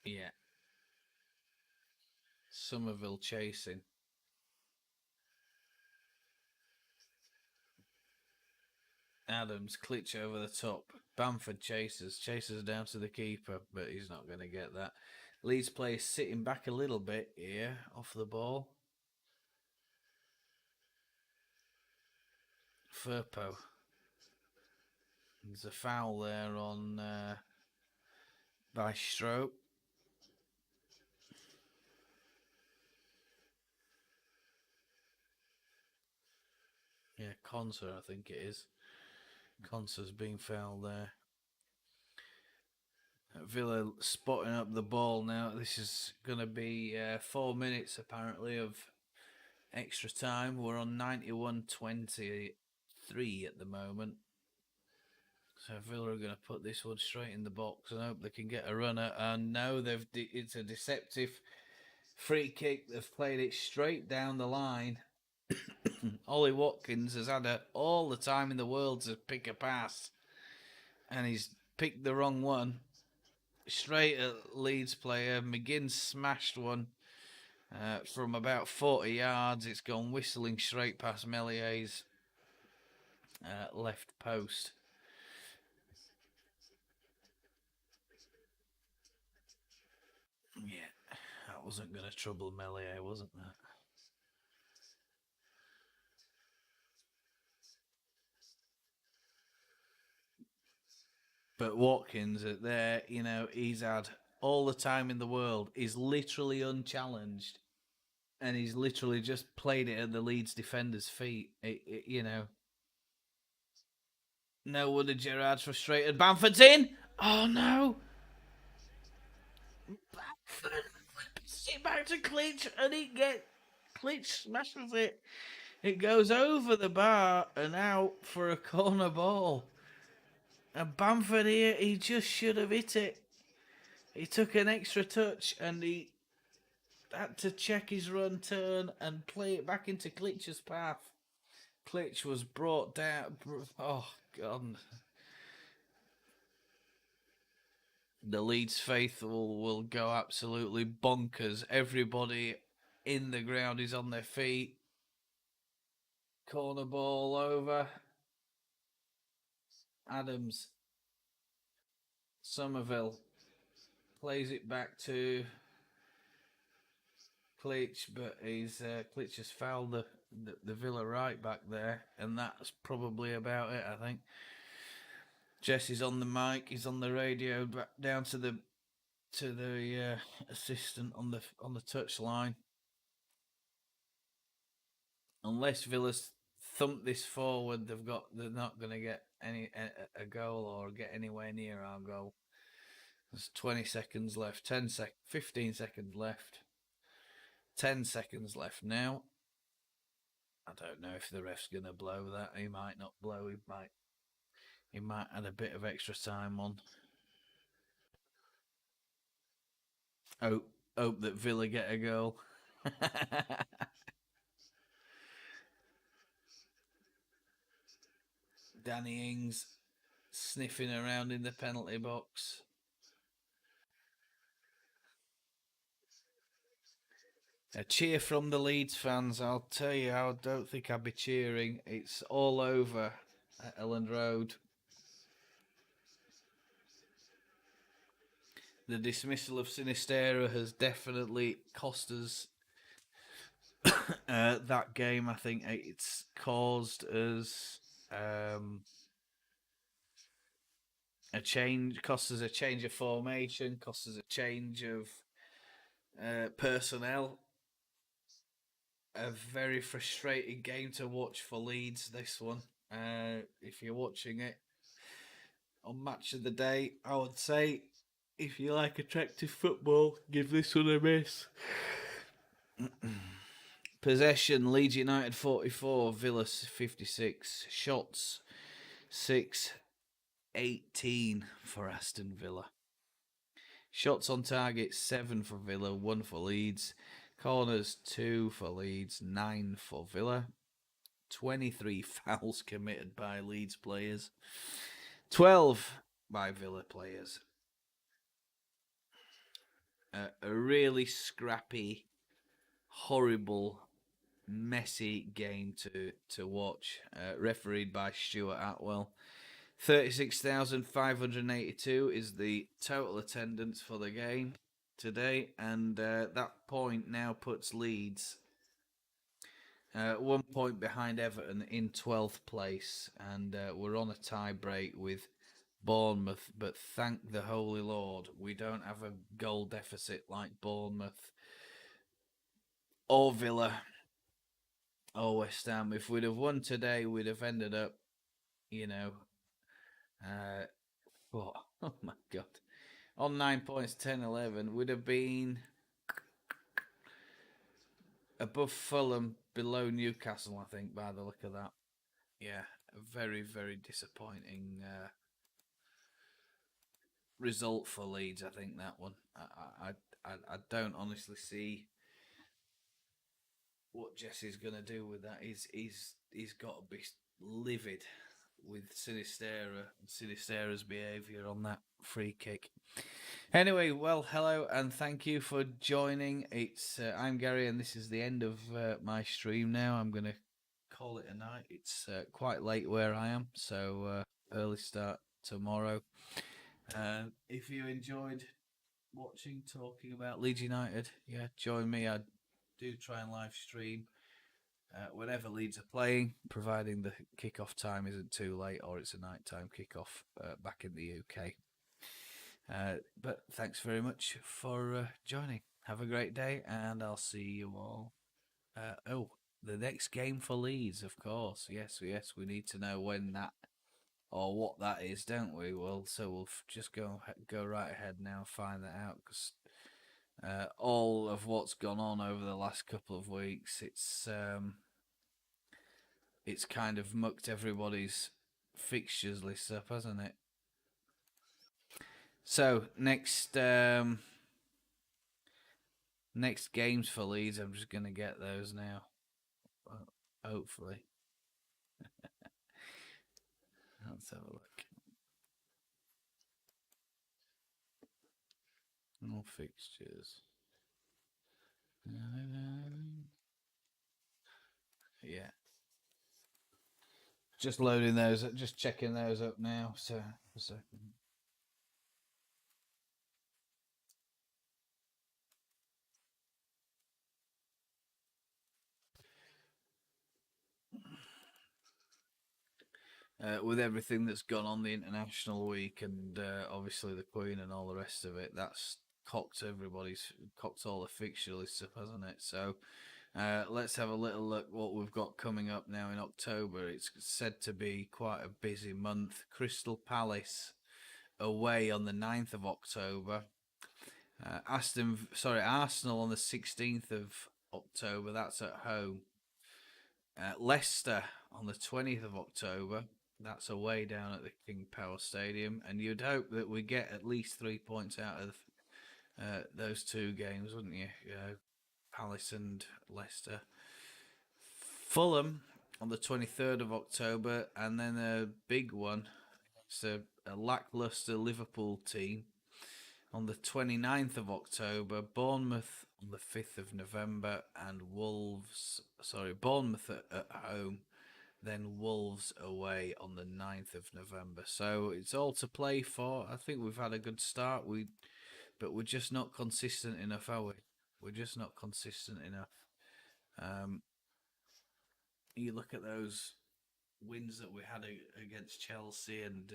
Yeah. Summerville chasing. Adams, Klich over the top. Bamford chases down to the keeper, but he's not going to get that. Leeds player sitting back a little bit here off the ball. Firpo. There's a foul there on by Struijk. Yeah, Konsa, I think it is. Konsa's been fouled there. Villa spotting up the ball now. This is going to be 4 minutes apparently of extra time. We're on 91-23 at the moment. So Villa are going to put this one straight in the box and hope they can get a runner. And no, it's a deceptive free kick. They've played it straight down the line. Ollie Watkins has had all the time in the world to pick a pass, and he's picked the wrong one. Straight at Leeds player. McGinn smashed one from about 40 yards. It's gone whistling straight past Meslier's left post. Yeah, that wasn't going to trouble Meslier, wasn't that? But Watkins, there, you know, he's had all the time in the world. He's literally unchallenged, and he's literally just played it at the Leeds defender's feet. No wonder Gerrard's frustrated. Bamford's in. Oh no! Bamford flips it back to Klich, and Klich smashes it. It goes over the bar and out for a corner ball. And Bamford here, he just should have hit it. He took an extra touch and he had to check his run turn and play it back into Klich's path. Klich was brought down. Oh, God. The Leeds faithful will go absolutely bonkers. Everybody in the ground is on their feet. Corner ball over. Adams. Summerville plays it back to Klich, but Klich has fouled the Villa right back there, and that's probably about it, I think. Jesse's on the mic, he's on the radio, back down to the assistant on the touchline. Unless Villa's thump this forward, they're not going to get a goal or get anywhere near our goal. There's 20 seconds left, 15 seconds left. 10 seconds left now. I don't know if the ref's going to blow that. He might not blow. He might add a bit of extra time on. Hope that Villa get a goal. Danny Ings sniffing around in the penalty box. A cheer from the Leeds fans. I'll tell you, I don't think I'd be cheering. It's all over at Elland Road. The dismissal of Sinisterra has definitely cost us that game. I think it's caused us a change. Cost us a change of formation. Cost us a change of personnel. A very frustrating game to watch for Leeds, this one. If you're watching it on Match of the Day, I would say if you like attractive football, give this one a miss. Possession, Leeds United 44, Villa 56. Shots 6-18 for Aston Villa. Shots on target 7 for Villa, 1 for Leeds. Corners 2 for Leeds, 9 for Villa. 23 fouls committed by Leeds players, 12 by Villa players. A really scrappy, horrible, messy game to watch. Refereed by Stuart Atwell. 36,582 is the total attendance for the game today, and that point now puts Leeds 1 point behind Everton in 12th place, and we're on a tie break with Bournemouth, but thank the Holy Lord we don't have a goal deficit like Bournemouth or Villa or West Ham. If we'd have won today, we'd have ended up, what? Oh my God. On 9 points, 10-11, would have been above Fulham, below Newcastle, I think, by the look of that. Yeah, a very, very disappointing result for Leeds, I think, that one. I don't honestly see what Jesse's going to do with that. He's got to be livid with Sinisterra's behaviour on that free kick. Anyway, well, hello and thank you for joining. I'm Gary, and this is the end of my stream now. I'm going to call it a night. It's quite late where I am, so early start tomorrow. If you enjoyed watching, talking about Leeds United, yeah, join me. I do try and live stream whenever Leeds are playing, providing the kick-off time isn't too late or it's a night-time kick-off back in the UK. But thanks very much for joining. Have a great day, and I'll see you all. The next game for Leeds, of course. Yes, we need to know when that or what that is, don't we? Well, so we'll just go right ahead now and find that out, because all of what's gone on over the last couple of weeks, it's kind of mucked everybody's fixtures list up, hasn't it? So next games for Leeds, I'm just gonna get those now. Hopefully. Let's have a look. All fixtures. Yeah. Just loading those up, just checking those up now. So, a second. With everything that's gone on the international week and obviously the Queen and all the rest of it, that's cocked all the fixture lists up, hasn't it? So let's have a little look what we've got coming up now in October. It's said to be quite a busy month. Crystal Palace away on the 9th of October. Arsenal on the 16th of October. That's at home. Leicester on the 20th of October. That's away down at the King Power Stadium, and you'd hope that we get at least 3 points out of those two games, wouldn't you? Palace and Leicester. Fulham on the 23rd of October, and then a big one. It's a lackluster Liverpool team on the 29th of October. Bournemouth on the 5th of November, and Bournemouth at home. Then Wolves away on the 9th of November. So it's all to play for. I think we've had a good start. But we're just not consistent enough, are we? We're just not consistent enough. You look at those wins that we had against Chelsea and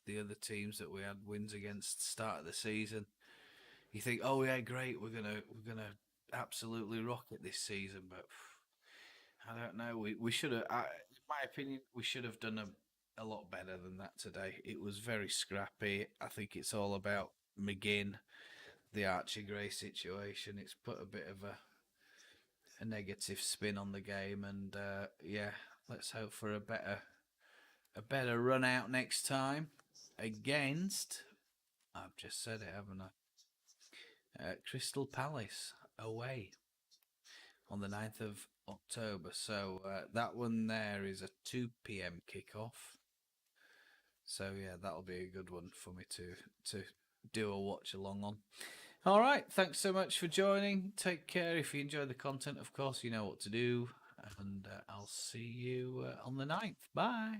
the other teams that we had wins against start of the season. You think, oh yeah, great, we're gonna absolutely rock it this season, but I don't know. We should have, in my opinion, we should have done a lot better than that today. It was very scrappy. I think it's all about McGinn, the Archie Gray situation. It's put a bit of a negative spin on the game, and yeah, let's hope for a better run out next time against. I've just said it, haven't I? Crystal Palace away on the 9th of October. So that one there is a 2 p.m. kickoff. So yeah, that'll be a good one for me to do a watch along on. All right, thanks so much for joining. Take care. If you enjoyed the content, of course, you know what to do. And I'll see you on the 9th. Bye.